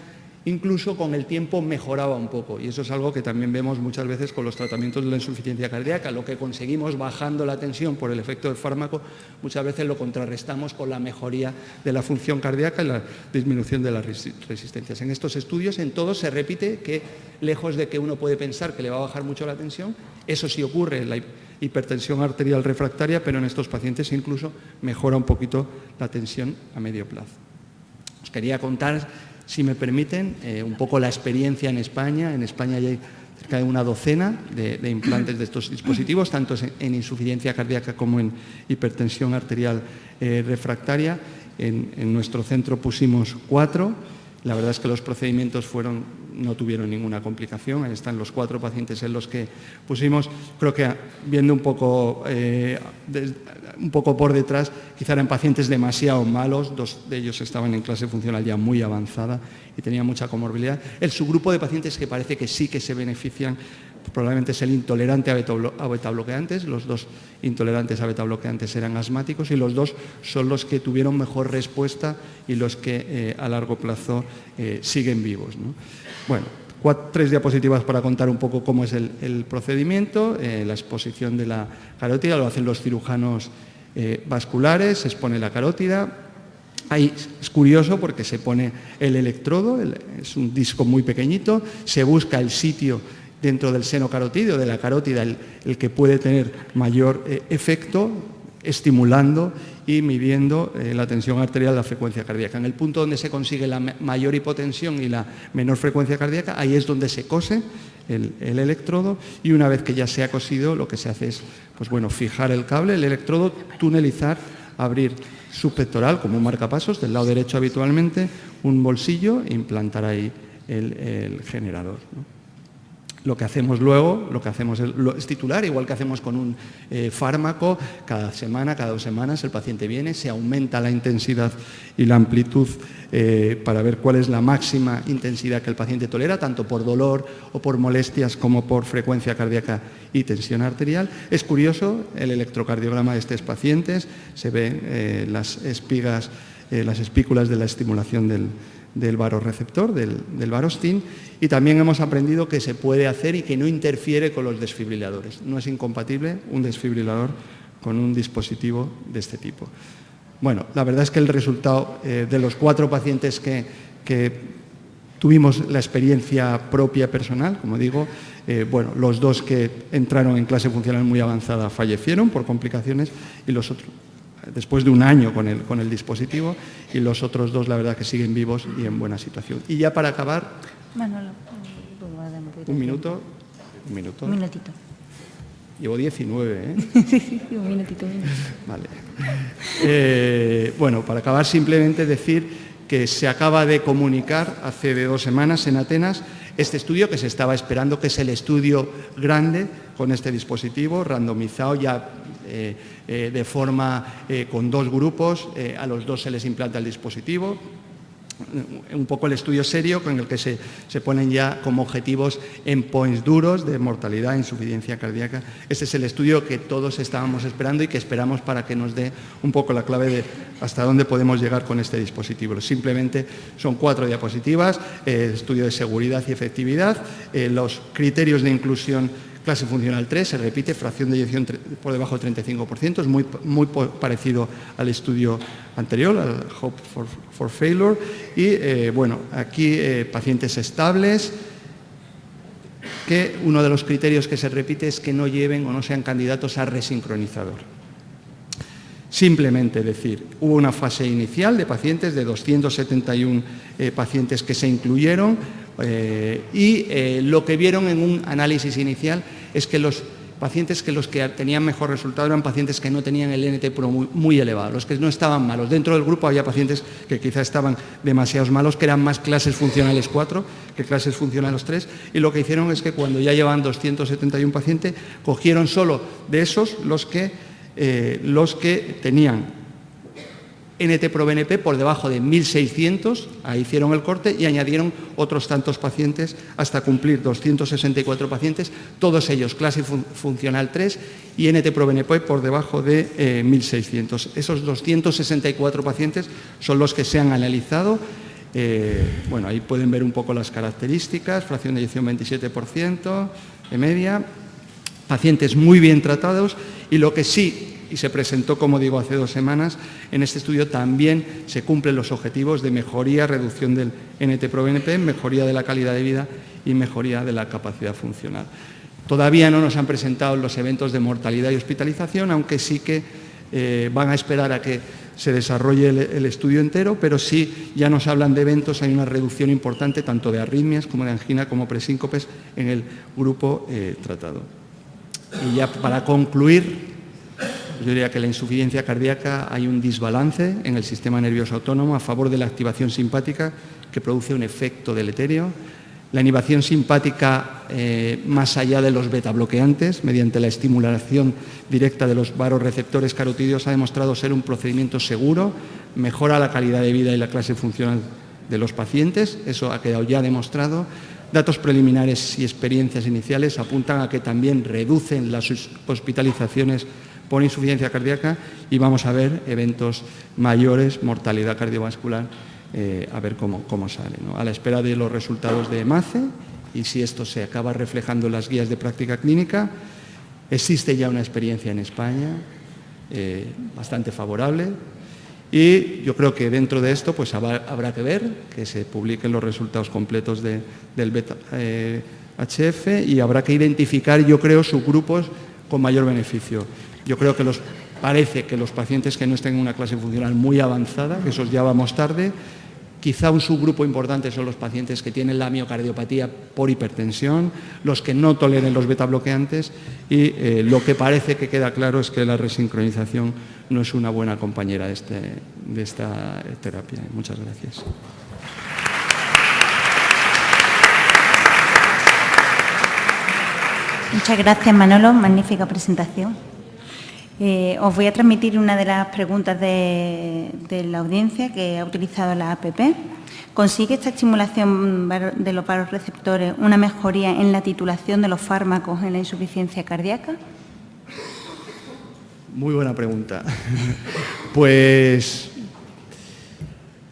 incluso con el tiempo mejoraba un poco, y eso es algo que también vemos muchas veces con los tratamientos de la insuficiencia cardíaca. Lo que conseguimos bajando la tensión por el efecto del fármaco, muchas veces lo contrarrestamos con la mejoría de la función cardíaca y la disminución de las resistencias. En estos estudios, en todos se repite que, lejos de que uno puede pensar que le va a bajar mucho la tensión, eso sí ocurre en la hipertensión arterial refractaria, pero en estos pacientes incluso mejora un poquito la tensión a medio plazo. Os quería contar, si me permiten, un poco la experiencia en España. En España ya hay cerca de una docena de implantes de estos dispositivos, tanto en insuficiencia cardíaca como en hipertensión arterial refractaria. En nuestro centro pusimos 4. La verdad es que los procedimientos no tuvieron ninguna complicación. Ahí están los 4 pacientes en los que pusimos. Creo que viendo un poco por detrás, quizá eran pacientes demasiado malos. 2 de ellos estaban en clase funcional ya muy avanzada y tenían mucha comorbilidad. El subgrupo de pacientes que parece que sí que se benefician probablemente es el intolerante a betabloqueantes. Los 2 intolerantes a betabloqueantes eran asmáticos y los 2 son los que tuvieron mejor respuesta y los que a largo plazo siguen vivos, ¿no? Bueno, 3 diapositivas para contar un poco cómo es el procedimiento. La exposición de la carótida lo hacen los cirujanos vasculares, se expone la carótida. Ahí es curioso porque se pone el electrodo, es un disco muy pequeñito, se busca el sitio dentro del seno carotídeo, de la carótida, el que puede tener mayor efecto, estimulando y midiendo la tensión arterial, la frecuencia cardíaca. En el punto donde se consigue la mayor hipotensión y la menor frecuencia cardíaca, ahí es donde se cose el electrodo, y una vez que ya se ha cosido, lo que se hace es, pues bueno, fijar el cable, el electrodo, tunelizar, abrir subpectoral como un marcapasos, del lado derecho habitualmente, un bolsillo e implantar ahí el generador, ¿no? Lo que hacemos luego, es titular, igual que hacemos con un fármaco. Cada semana, cada 2 semanas, el paciente viene, se aumenta la intensidad y la amplitud para ver cuál es la máxima intensidad que el paciente tolera, tanto por dolor o por molestias como por frecuencia cardíaca y tensión arterial. Es curioso, el electrocardiograma de estos pacientes, se ven las espículas de la estimulación del varoreceptor, del varostin, y también hemos aprendido que se puede hacer y que no interfiere con los desfibriladores. No es incompatible un desfibrilador con un dispositivo de este tipo. Bueno, la verdad es que el resultado de los 4 pacientes que tuvimos la experiencia propia personal, como digo, bueno, los 2 que entraron en clase funcional muy avanzada fallecieron por complicaciones, y los otros después de un año con el dispositivo, y los otros 2 la verdad que siguen vivos y en buena situación. Y ya para acabar, Manolo, un minuto. Un minutito. Llevo 19, ¿eh? Sí, un minutito. Vale. Bueno, para acabar simplemente decir que se acaba de comunicar hace 2 semanas en Atenas este estudio que se estaba esperando, que es el estudio grande con este dispositivo, randomizado ya de forma con 2 grupos, a los 2 se les implanta el dispositivo. Un poco el estudio serio con el que se ponen ya como objetivos endpoints duros de mortalidad e insuficiencia cardíaca. Este es el estudio que todos estábamos esperando y que esperamos para que nos dé un poco la clave de hasta dónde podemos llegar con este dispositivo. Simplemente son 4 diapositivas, estudio de seguridad y efectividad, los criterios de inclusión. Clase funcional 3, se repite, fracción de eyección por debajo del 35%, es muy parecido al estudio anterior, al Hope for Failure. Y bueno, aquí pacientes estables, que uno de los criterios que se repite es que no lleven o no sean candidatos a resincronizador. Simplemente decir, hubo una fase inicial de pacientes, de 271 pacientes que se incluyeron, y lo que vieron en un análisis inicial es que los pacientes que tenían mejor resultado eran pacientes que no tenían el NT-pro muy elevado, los que no estaban malos. Dentro del grupo había pacientes que quizá estaban demasiados malos, que eran más clases funcionales 4 que clases funcionales 3, y lo que hicieron es que cuando ya llevaban 271 pacientes, cogieron solo de esos los que tenían NT-proBNP por debajo de 1.600, ahí hicieron el corte y añadieron otros tantos pacientes hasta cumplir 264 pacientes, todos ellos clase funcional 3 y NT-proBNP por debajo de 1.600. Esos 264 pacientes son los que se han analizado. Bueno, ahí pueden ver un poco las características, fracción de eyección 27% de media, pacientes muy bien tratados y lo que sí, y se presentó, como digo, hace 2 semanas, en este estudio también se cumplen los objetivos de mejoría, reducción del NT-proBNP, mejoría de la calidad de vida y mejoría de la capacidad funcional. Todavía no nos han presentado los eventos de mortalidad y hospitalización, aunque sí que van a esperar a que se desarrolle el estudio entero, pero sí ya nos hablan de eventos, hay una reducción importante tanto de arritmias como de angina como presíncopes en el grupo tratado. Y ya para concluir, yo diría que la insuficiencia cardíaca hay un desbalance en el sistema nervioso autónomo a favor de la activación simpática que produce un efecto deleterio. La inhibición simpática más allá de los beta-bloqueantes, mediante la estimulación directa de los varoreceptores carotídeos, ha demostrado ser un procedimiento seguro, mejora la calidad de vida y la clase funcional de los pacientes, eso ha quedado ya demostrado. Datos preliminares y experiencias iniciales apuntan a que también reducen las hospitalizaciones por insuficiencia cardíaca y vamos a ver eventos mayores, mortalidad cardiovascular, a ver cómo sale, ¿no? A la espera de los resultados de MACE y si esto se acaba reflejando en las guías de práctica clínica. Existe ya una experiencia en España bastante favorable y yo creo que dentro de esto pues habrá que ver que se publiquen los resultados completos del beta-HF y habrá que identificar, yo creo, subgrupos con mayor beneficio. Yo creo que parece que los pacientes que no estén en una clase funcional muy avanzada, que esos ya vamos tarde, quizá un subgrupo importante son los pacientes que tienen la miocardiopatía por hipertensión, los que no toleren los beta-bloqueantes y lo que parece que queda claro es que la resincronización no es una buena compañera de esta terapia. Muchas gracias. Muchas gracias, Manolo. Magnífica presentación. Os voy a transmitir una de las preguntas de la audiencia que ha utilizado la APP. ¿Consigue esta estimulación de los varoreceptores una mejoría en la titulación de los fármacos en la insuficiencia cardíaca? Muy buena pregunta. Pues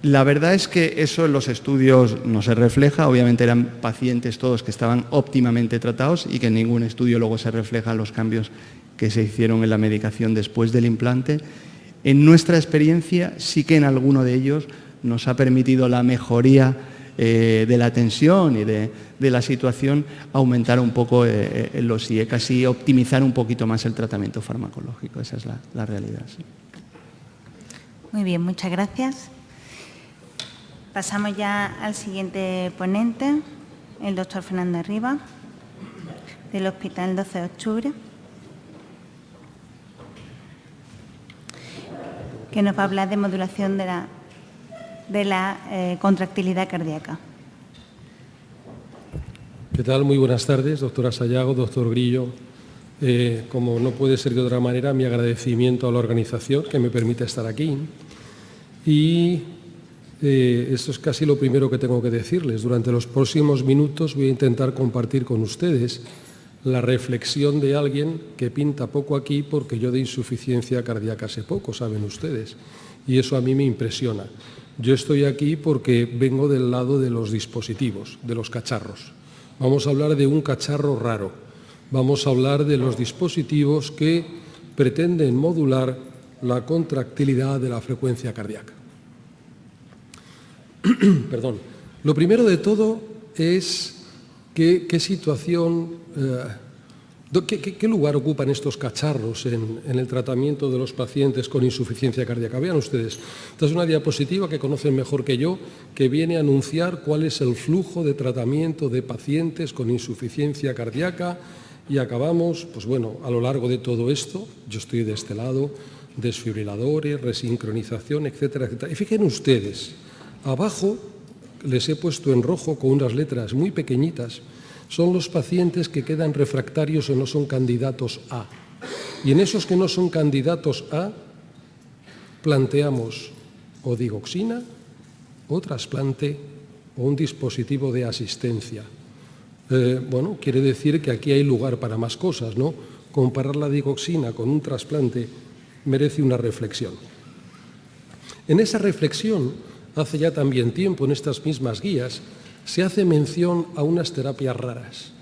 la verdad es que eso en los estudios no se refleja. Obviamente eran pacientes todos que estaban óptimamente tratados y que en ningún estudio luego se reflejan los cambios que se hicieron en la medicación después del implante. En nuestra experiencia sí que en alguno de ellos nos ha permitido la mejoría de la tensión y de la situación, aumentar un poco los IECAS y optimizar un poquito más el tratamiento farmacológico. Esa es la realidad. Sí. Muy bien, muchas gracias. Pasamos ya al siguiente ponente, el doctor Fernando Arriba, del Hospital 12 de Octubre, que nos va a hablar de modulación de la contractilidad cardíaca. ¿Qué tal? Muy buenas tardes, doctora Sayago, doctor Grillo. Como no puede ser de otra manera, mi agradecimiento a la organización que me permite estar aquí. Y esto es casi lo primero que tengo que decirles. Durante los próximos minutos voy a intentar compartir con ustedes la reflexión de alguien que pinta poco aquí porque yo de insuficiencia cardíaca sé poco, saben ustedes, y eso a mí me impresiona. Yo estoy aquí porque vengo del lado de los dispositivos, de los cacharros. Vamos a hablar de un cacharro raro. Vamos a hablar de los dispositivos que pretenden modular la contractilidad de la frecuencia cardíaca. Perdón. Lo primero de todo es qué situación, qué lugar ocupan estos cacharros en el tratamiento de los pacientes con insuficiencia cardíaca. Vean ustedes, esta es una diapositiva que conocen mejor que yo, que viene a anunciar cuál es el flujo de tratamiento de pacientes con insuficiencia cardíaca y acabamos, pues bueno, a lo largo de todo esto, yo estoy de este lado, desfibriladores, resincronización, etcétera, etcétera. Y fíjense ustedes, abajo les he puesto en rojo con unas letras muy pequeñitas, son los pacientes que quedan refractarios o no son candidatos A. Y en esos que no son candidatos A, planteamos o digoxina, o trasplante, o un dispositivo de asistencia. Bueno, quiere decir que aquí hay lugar para más cosas, ¿no? Comparar la digoxina con un trasplante merece una reflexión. En esa reflexión, hace ya también tiempo, en estas mismas guías, se hace mención a unas terapias raras.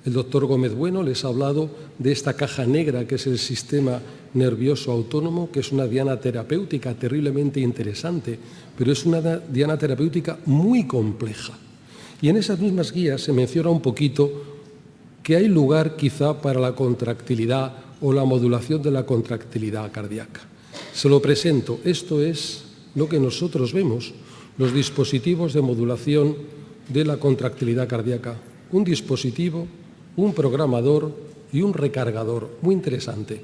El doctor Gómez Bueno les ha hablado de esta caja negra que es el sistema nervioso autónomo, que es una diana terapéutica terriblemente interesante, pero es una diana terapéutica muy compleja. Y en esas mismas guías se menciona un poquito que hay lugar quizá para la contractilidad o la modulación de la contractilidad cardíaca. Se lo presento, esto es lo que nosotros vemos, los dispositivos de modulación de la contractilidad cardíaca. Un dispositivo, un programador y un recargador, muy interesante.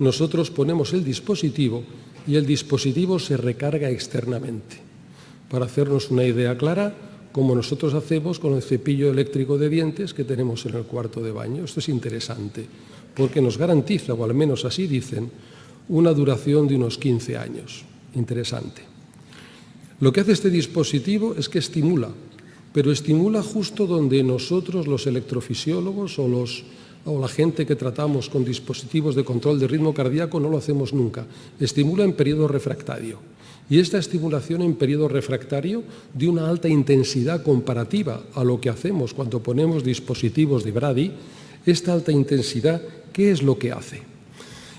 Nosotros ponemos el dispositivo y el dispositivo se recarga externamente. Para hacernos una idea clara, como nosotros hacemos con el cepillo eléctrico de dientes que tenemos en el cuarto de baño. Esto es interesante, porque nos garantiza, o al menos así dicen, una duración de unos 15 años. Interesante. Lo que hace este dispositivo es que estimula, pero estimula justo donde nosotros, los electrofisiólogos o la gente que tratamos con dispositivos de control de ritmo cardíaco, no lo hacemos nunca. Estimula en periodo refractario. Y esta estimulación en periodo refractario de una alta intensidad comparativa a lo que hacemos cuando ponemos dispositivos de Brady, esta alta intensidad, ¿qué es lo que hace?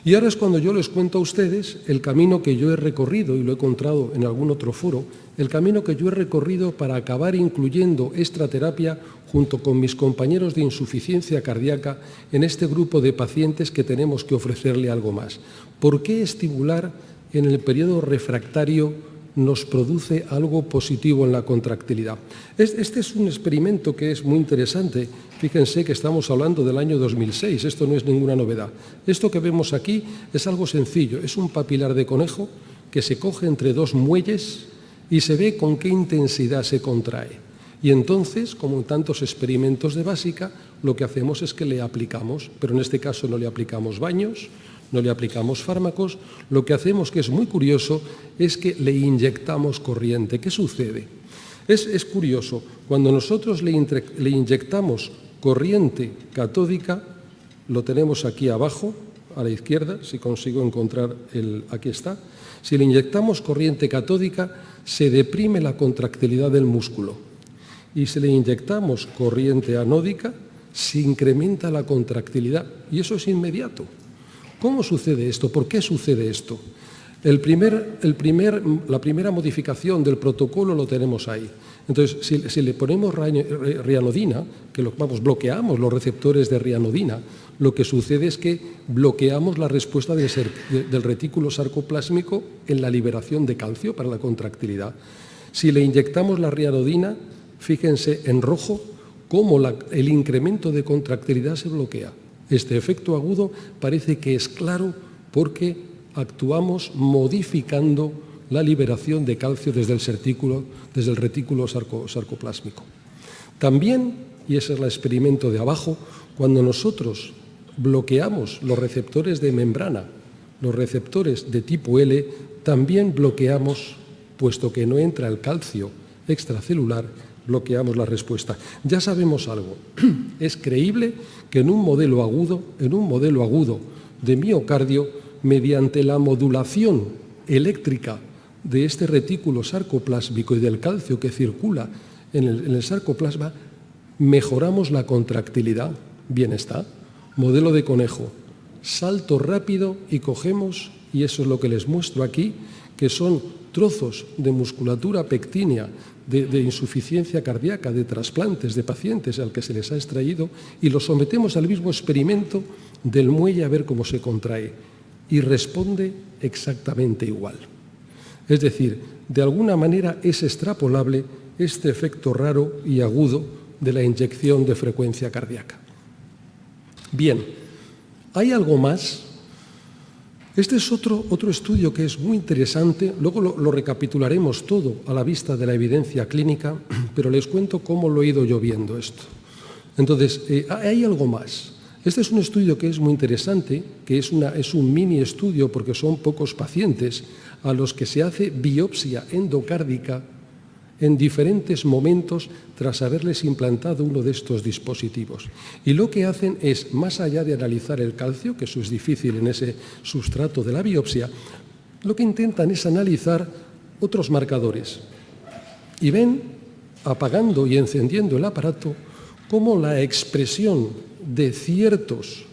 Y ahora es cuando yo les cuento a ustedes el camino que yo he recorrido, y lo he contado en algún otro foro, el camino que yo he recorrido para acabar incluyendo esta terapia junto con mis compañeros de insuficiencia cardíaca en este grupo de pacientes que tenemos que ofrecerle algo más. ¿Por qué estimular en el periodo refractario nos produce algo positivo en la contractilidad? Este es un experimento que es muy interesante. Fíjense que estamos hablando del año 2006, esto no es ninguna novedad. Esto que vemos aquí es algo sencillo, es un papilar de conejo que se coge entre dos muelles y se ve con qué intensidad se contrae. Y entonces, como en tantos experimentos de básica, lo que hacemos es que le aplicamos, pero en este caso no le aplicamos baños, no le aplicamos fármacos, lo que hacemos, que es muy curioso, es que le inyectamos corriente. ¿Qué sucede? Es curioso, cuando nosotros le inyectamos corriente catódica, lo tenemos aquí abajo, a la izquierda, si consigo encontrar aquí está, si le inyectamos corriente catódica, se deprime la contractilidad del músculo. Y si le inyectamos corriente anódica, se incrementa la contractilidad. Y eso es inmediato. ¿Cómo sucede esto? ¿Por qué sucede esto? La primera modificación del protocolo lo tenemos ahí. Entonces, si le ponemos rianodina, bloqueamos los receptores de rianodina, lo que sucede es que bloqueamos la respuesta del retículo sarcoplásmico en la liberación de calcio para la contractilidad. Si le inyectamos la rianodina, fíjense en rojo cómo el incremento de contractilidad se bloquea. Este efecto agudo parece que es claro porque actuamos modificando la liberación de calcio desde el retículo sarcoplásmico. También, y ese es el experimento de abajo, cuando nosotros bloqueamos los receptores de membrana, los receptores de tipo L, también bloqueamos, puesto que no entra el calcio extracelular, bloqueamos la respuesta. Ya sabemos algo, es creíble que en un modelo agudo de miocardio, mediante la modulación eléctrica de este retículo sarcoplásmico y del calcio que circula en el sarcoplasma, mejoramos la contractilidad. Bien está, modelo de conejo, salto rápido y cogemos, y eso es lo que les muestro aquí, que son trozos de musculatura pectínea de insuficiencia cardíaca, de trasplantes de pacientes al que se les ha extraído, y los sometemos al mismo experimento del muelle a ver cómo se contrae, y responde exactamente igual. Es decir, de alguna manera es extrapolable este efecto raro y agudo de la inyección de frecuencia cardíaca. Bien, ¿hay algo más? Este es otro estudio que es muy interesante, luego lo recapitularemos todo a la vista de la evidencia clínica, pero les cuento cómo lo he ido yo viendo esto. Entonces, hay algo más. Este es un estudio que es muy interesante, que es un mini estudio porque son pocos pacientes a los que se hace biopsia endocárdica en diferentes momentos tras haberles implantado uno de estos dispositivos. Y lo que hacen es, más allá de analizar el calcio, que eso es difícil en ese sustrato de la biopsia, lo que intentan es analizar otros marcadores. Y ven, apagando y encendiendo el aparato, cómo la expresión de ciertos,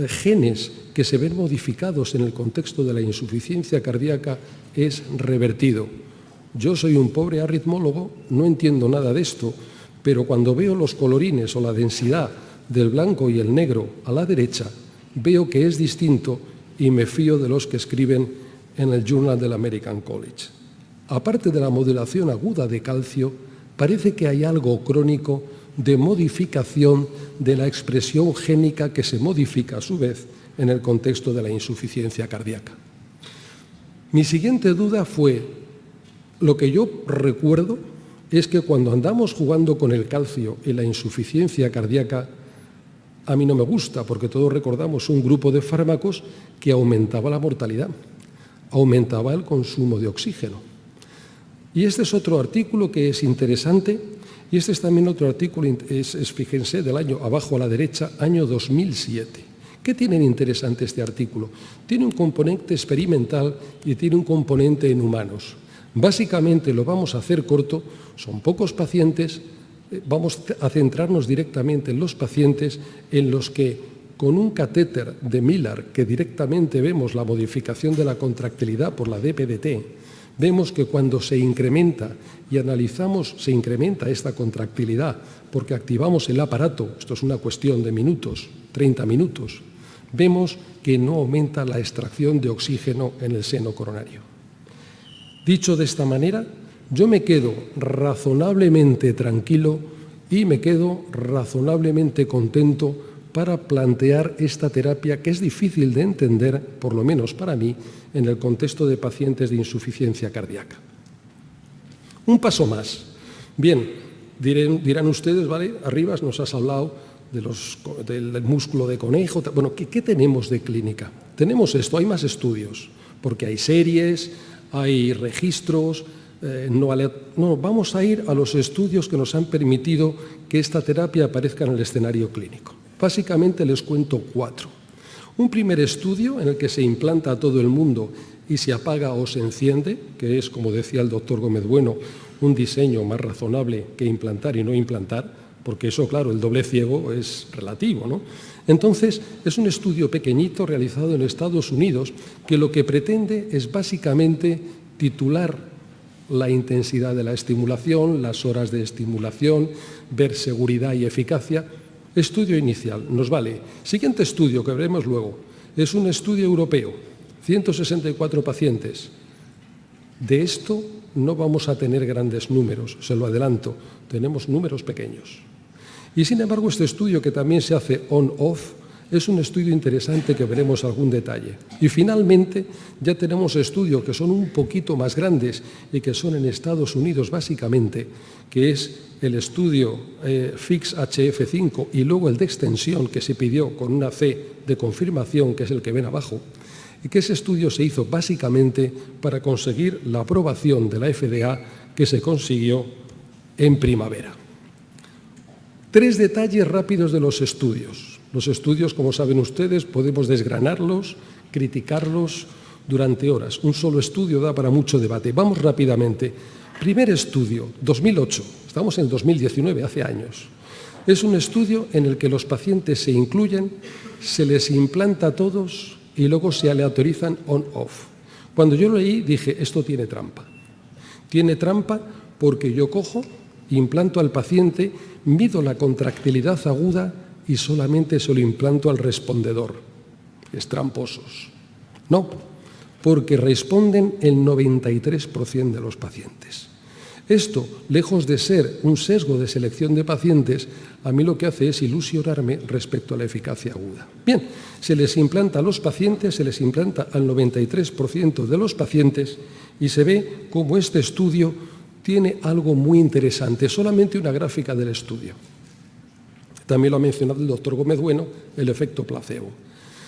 genes que se ven modificados en el contexto de la insuficiencia cardíaca es revertido. Yo soy un pobre aritmólogo, no entiendo nada de esto, pero cuando veo los colorines o la densidad del blanco y el negro a la derecha, veo que es distinto y me fío de los que escriben en el Journal del American College. Aparte de la modulación aguda de calcio, parece que hay algo crónico de modificación de la expresión génica que se modifica a su vez en el contexto de la insuficiencia cardíaca. Mi siguiente duda fue, lo que yo recuerdo es que cuando andamos jugando con el calcio y la insuficiencia cardíaca, a mí no me gusta, porque todos recordamos un grupo de fármacos que aumentaba la mortalidad, aumentaba el consumo de oxígeno. Y este es otro artículo que es interesante, y este es también otro artículo, fíjense, del año abajo a la derecha, año 2007. ¿Qué tiene interesante este artículo? Tiene un componente experimental y tiene un componente en humanos. Básicamente lo vamos a hacer corto, son pocos pacientes, vamos a centrarnos directamente en los pacientes en los que con un catéter de Miller, que directamente vemos la modificación de la contractilidad por la DPDT, vemos que cuando se incrementa y analizamos, se incrementa esta contractilidad porque activamos el aparato, esto es una cuestión de minutos, 30 minutos, vemos que no aumenta la extracción de oxígeno en el seno coronario. Dicho de esta manera, yo me quedo razonablemente tranquilo y me quedo razonablemente contento para plantear esta terapia que es difícil de entender, por lo menos para mí, en el contexto de pacientes de insuficiencia cardíaca. Un paso más. Bien, dirán ustedes, ¿vale? Arriba nos has hablado del músculo de conejo. Bueno, ¿qué tenemos de clínica? Tenemos esto, hay más estudios, porque hay series, hay registros, vamos a ir a los estudios que nos han permitido que esta terapia aparezca en el escenario clínico. Básicamente les cuento 4. Un primer estudio en el que se implanta a todo el mundo y se apaga o se enciende, que es, como decía el doctor Gómez Bueno, un diseño más razonable que implantar y no implantar, porque eso, claro, el doble ciego es relativo, ¿no? Entonces, es un estudio pequeñito realizado en Estados Unidos que lo que pretende es básicamente titular la intensidad de la estimulación, las horas de estimulación, ver seguridad y eficacia. Estudio inicial, nos vale. Siguiente estudio que veremos luego, es un estudio europeo, 164 pacientes. De esto no vamos a tener grandes números, se lo adelanto, tenemos números pequeños. Y sin embargo, este estudio, que también se hace on-off, es un estudio interesante que veremos algún detalle. Y finalmente, ya tenemos estudios que son un poquito más grandes y que son en Estados Unidos básicamente, que es el estudio FIX-HF5 y luego el de extensión que se pidió con una C de confirmación, que es el que ven abajo, y que ese estudio se hizo básicamente para conseguir la aprobación de la FDA que se consiguió en primavera. 3 detalles rápidos de los estudios. Los estudios, como saben ustedes, podemos desgranarlos, criticarlos durante horas. Un solo estudio da para mucho debate. Vamos rápidamente. Primer estudio, 2008. Estamos en 2019, hace años. Es un estudio en el que los pacientes se incluyen, se les implanta a todos y luego se aleatorizan on-off. Cuando yo lo leí dije, esto tiene trampa. Tiene trampa porque yo cojo, implanto al paciente, mido la contractilidad aguda y solamente se lo implanto al respondedor. Es tramposos. No, porque responden el 93% de los pacientes. Esto, lejos de ser un sesgo de selección de pacientes, a mí lo que hace es ilusionarme respecto a la eficacia aguda. Bien, se les implanta a los pacientes, se les implanta al 93% de los pacientes y se ve cómo este estudio tiene algo muy interesante, solamente una gráfica del estudio. También lo ha mencionado el doctor Gómez Bueno, el efecto placebo.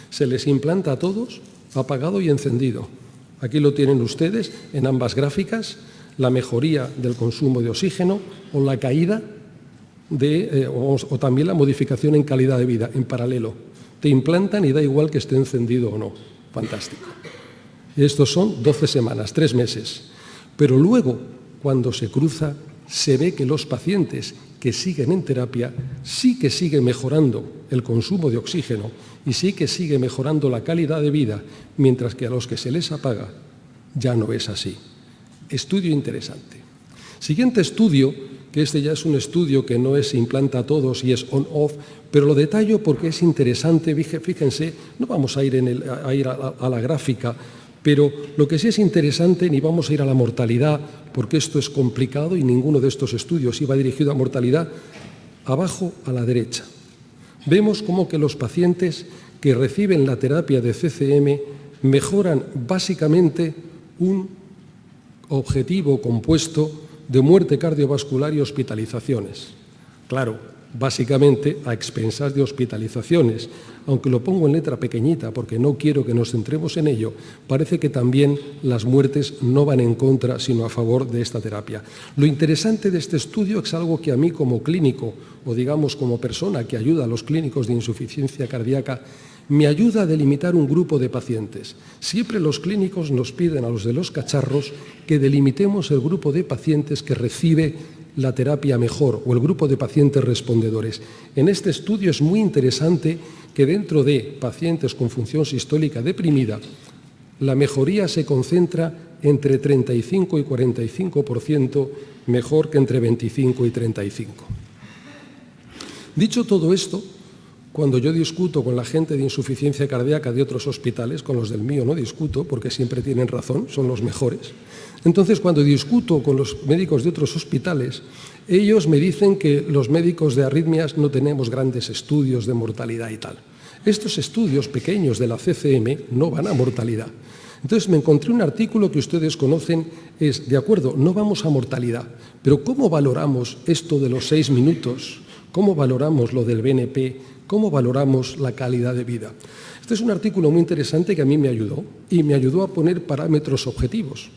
Se les implanta a todos apagado y encendido. Aquí lo tienen ustedes en ambas gráficas, la mejoría del consumo de oxígeno o la caída o también la modificación en calidad de vida, en paralelo. Te implantan y da igual que esté encendido o no. Fantástico. Estos son 12 semanas, 3 meses. Pero luego, cuando se cruza, se ve que los pacientes que siguen en terapia sí que sigue mejorando el consumo de oxígeno y sí que sigue mejorando la calidad de vida, mientras que a los que se les apaga ya no es así. Estudio interesante. Siguiente estudio, que este ya es un estudio que no es implanta a todos y es on-off, pero lo detallo porque es interesante. Fíjense, no vamos a ir a la gráfica, pero lo que sí es interesante, ni vamos a ir a la mortalidad, porque esto es complicado y ninguno de estos estudios iba dirigido a mortalidad. Abajo a la derecha, vemos como que los pacientes que reciben la terapia de CCM mejoran básicamente un objetivo compuesto de muerte cardiovascular y hospitalizaciones. Claro, básicamente a expensas de hospitalizaciones. Aunque lo pongo en letra pequeñita porque no quiero que nos centremos en ello, parece que también las muertes no van en contra, sino a favor de esta terapia. Lo interesante de este estudio es algo que a mí como clínico, o digamos como persona que ayuda a los clínicos de insuficiencia cardíaca, me ayuda a delimitar un grupo de pacientes. Siempre los clínicos nos piden a los de los cacharros que delimitemos el grupo de pacientes que recibe la terapia mejor o el grupo de pacientes respondedores. En este estudio es muy interesante que dentro de pacientes con función sistólica deprimida, la mejoría se concentra entre 35 y 45%, mejor que entre 25 y 35. Dicho todo esto, cuando yo discuto con la gente de insuficiencia cardíaca de otros hospitales, con los del mío no discuto porque siempre tienen razón, son los mejores. Entonces, cuando discuto con los médicos de otros hospitales, ellos me dicen que los médicos de arritmias no tenemos grandes estudios de mortalidad y tal. Estos estudios pequeños de la CCM no van a mortalidad. Entonces me encontré un artículo que ustedes conocen, es, de acuerdo, no vamos a mortalidad, pero ¿cómo valoramos esto de los 6 minutos? ¿Cómo valoramos lo del BNP? ¿Cómo valoramos la calidad de vida? Este es un artículo muy interesante que a mí me ayudó y me ayudó a poner parámetros objetivos.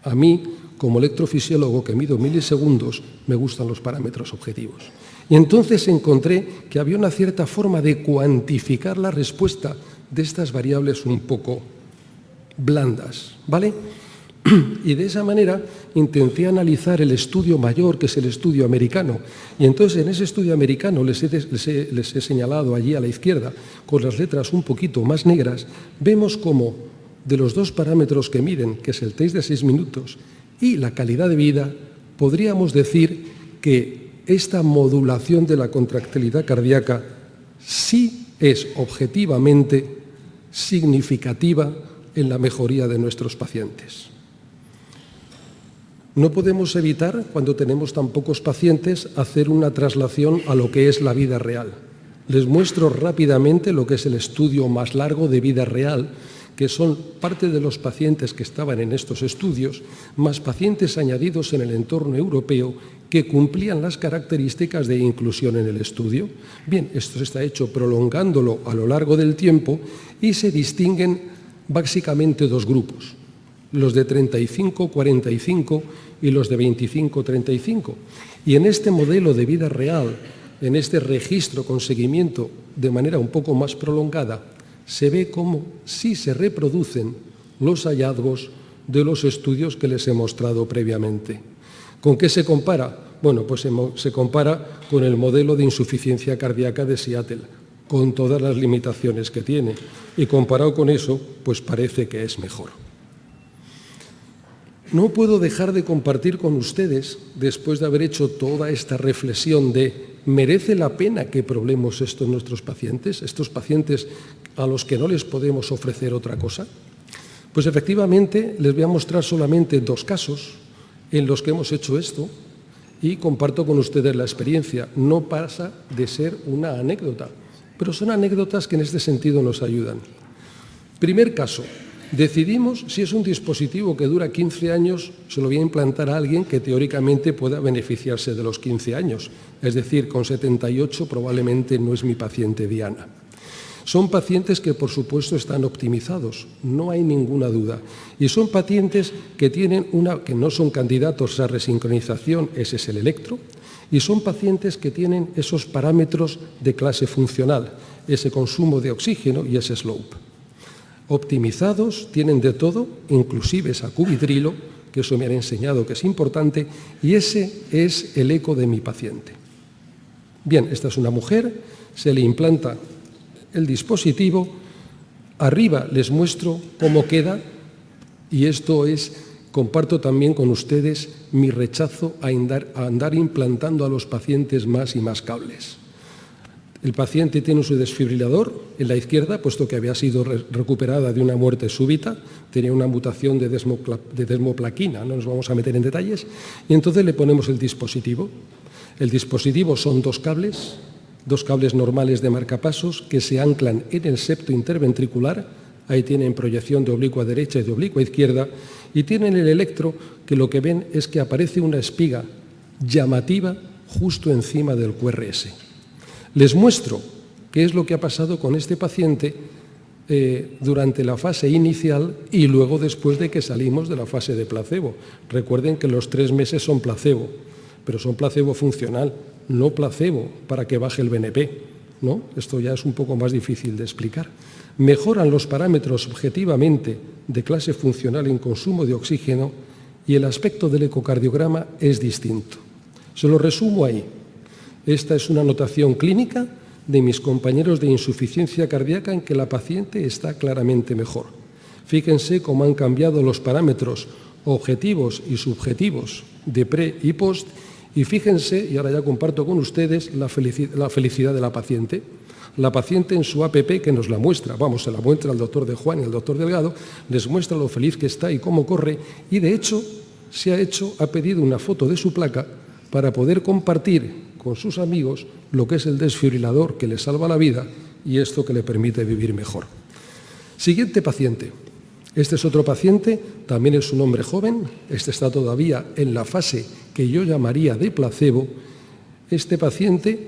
A mí, como electrofisiólogo que mido milisegundos, me gustan los parámetros objetivos. Y entonces encontré que había una cierta forma de cuantificar la respuesta de estas variables un poco blandas, ¿vale? Y de esa manera intenté analizar el estudio mayor, que es el estudio americano. Y entonces en ese estudio americano les he señalado allí a la izquierda, con las letras un poquito más negras, vemos cómo de los dos parámetros que miden, que es el test de 6 minutos y la calidad de vida, podríamos decir que esta modulación de la contractilidad cardíaca sí es objetivamente significativa en la mejoría de nuestros pacientes. No podemos evitar, cuando tenemos tan pocos pacientes, hacer una traslación a lo que es la vida real. Les muestro rápidamente lo que es el estudio más largo de vida real, que son parte de los pacientes que estaban en estos estudios, más pacientes añadidos en el entorno europeo que cumplían las características de inclusión en el estudio. Bien, esto está hecho prolongándolo a lo largo del tiempo y se distinguen básicamente dos grupos, los de 35-45 y los de 25-35. Y en este modelo de vida real, en este registro con seguimiento de manera un poco más prolongada, se ve cómo sí se reproducen los hallazgos de los estudios que les he mostrado previamente. ¿Con qué se compara? Bueno, pues se compara con el modelo de insuficiencia cardíaca de Seattle, con todas las limitaciones que tiene. Y comparado con eso, pues parece que es mejor. No puedo dejar de compartir con ustedes, después de haber hecho toda esta reflexión de ¿merece la pena que probemos esto en nuestros pacientes, estos pacientes a los que no les podemos ofrecer otra cosa? Pues efectivamente les voy a mostrar solamente 2 casos en los que hemos hecho esto y comparto con ustedes la experiencia. No pasa de ser una anécdota, pero son anécdotas que en este sentido nos ayudan. Primer caso, Decidimos si es un dispositivo que dura 15 años, se lo voy a implantar a alguien que teóricamente pueda beneficiarse de los 15 años. Es decir, con 78 probablemente no es mi paciente Diana. Son pacientes que, por supuesto, están optimizados, no hay ninguna duda. Y son pacientes que que no son candidatos a resincronización, ese es el electro, y son pacientes que tienen esos parámetros de clase funcional, ese consumo de oxígeno y ese slope. Optimizados, tienen de todo, inclusive sacubitrilo, que eso me han enseñado que es importante, y ese es el eco de mi paciente. Bien, esta es una mujer, se le implanta el dispositivo, arriba les muestro cómo queda, y esto comparto también con ustedes mi rechazo a andar implantando a los pacientes más y más cables. El paciente tiene su desfibrilador en la izquierda, puesto que había sido recuperada de una muerte súbita, tenía una mutación de desmoplaquina, no nos vamos a meter en detalles, y entonces le ponemos el dispositivo. El dispositivo son dos cables normales de marcapasos que se anclan en el septo interventricular, ahí tienen proyección de oblicua derecha y de oblicua izquierda, y tienen el electro que lo que ven es que aparece una espiga llamativa justo encima del QRS. Les muestro qué es lo que ha pasado con este paciente durante la fase inicial y luego después de que salimos de la fase de placebo. Recuerden que los 3 meses son placebo, pero son placebo funcional, no placebo para que baje el BNP, ¿no? Esto ya es un poco más difícil de explicar. Mejoran los parámetros objetivamente de clase funcional en consumo de oxígeno y el aspecto del ecocardiograma es distinto. Se lo resumo ahí. Esta es una anotación clínica de mis compañeros de insuficiencia cardíaca en que la paciente está claramente mejor. Fíjense cómo han cambiado los parámetros objetivos y subjetivos de pre y post, y fíjense, y ahora ya comparto con ustedes, la felicidad de la paciente. La paciente en su APP que nos la muestra, se la muestra al doctor De Juan y al doctor Delgado, les muestra lo feliz que está y cómo corre, y de hecho ha pedido una foto de su placa para poder compartir con sus amigos lo que es el desfibrilador que le salva la vida y esto que le permite vivir mejor. Siguiente paciente. Este es otro paciente, también es un hombre joven, este está todavía en la fase que yo llamaría de placebo. Este paciente,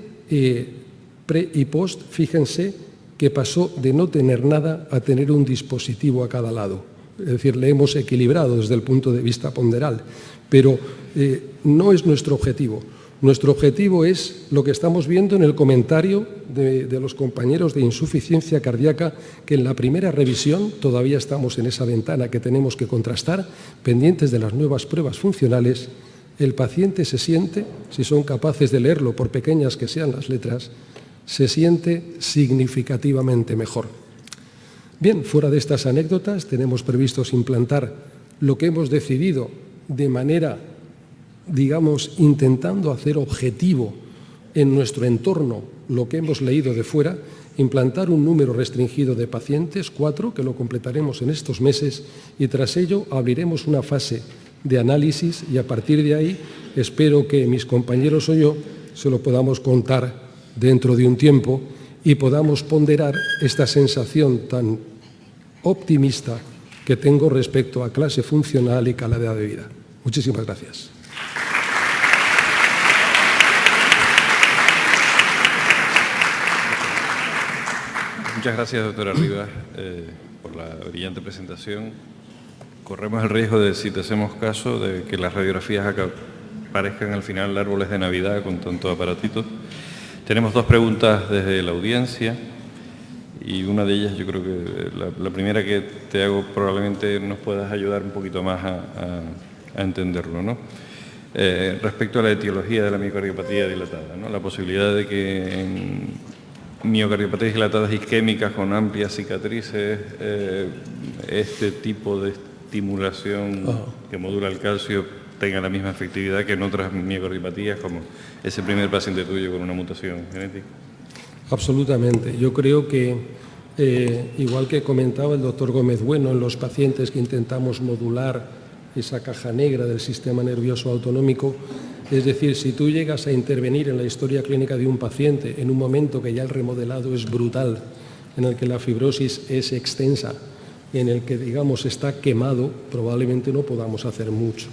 pre y post, fíjense que pasó de no tener nada a tener un dispositivo a cada lado. Es decir, le hemos equilibrado desde el punto de vista ponderal, pero no es nuestro objetivo. Nuestro objetivo es lo que estamos viendo en el comentario de los compañeros de insuficiencia cardíaca, que en la primera revisión todavía estamos en esa ventana que tenemos que contrastar, pendientes de las nuevas pruebas funcionales. El paciente se siente, si son capaces de leerlo por pequeñas que sean las letras, se siente significativamente mejor. Bien, fuera de estas anécdotas, tenemos previstos implantar lo que hemos decidido de manera, digamos, intentando hacer objetivo en nuestro entorno lo que hemos leído de fuera, implantar un número restringido de pacientes, 4, que lo completaremos en estos meses, y tras ello abriremos una fase de análisis y a partir de ahí espero que mis compañeros o yo se lo podamos contar dentro de un tiempo y podamos ponderar esta sensación tan optimista que tengo respecto a clase funcional y calidad de vida. Muchísimas gracias. Muchas gracias, doctora Rivas, por la brillante presentación. Corremos el riesgo de, si te hacemos caso, de que las radiografías parezcan al final árboles de Navidad con tanto aparatito. Tenemos 2 preguntas desde la audiencia y una de ellas, yo creo que la primera que te hago probablemente nos puedas ayudar un poquito más a entenderlo, ¿no? Respecto a la etiología de la miocardiopatía dilatada, ¿no? La posibilidad de que en miocardiopatías dilatadas isquémicas con amplias cicatrices, este tipo de estimulación que modula el calcio tenga la misma efectividad que en otras miocardiopatías, como ese primer paciente tuyo con una mutación genética. Absolutamente. Yo creo que, igual que comentaba el doctor Gómez Bueno, en los pacientes que intentamos modular esa caja negra del sistema nervioso autonómico, es decir, si tú llegas a intervenir en la historia clínica de un paciente en un momento que ya el remodelado es brutal, en el que la fibrosis es extensa, en el que, digamos, está quemado, probablemente no podamos hacer mucho.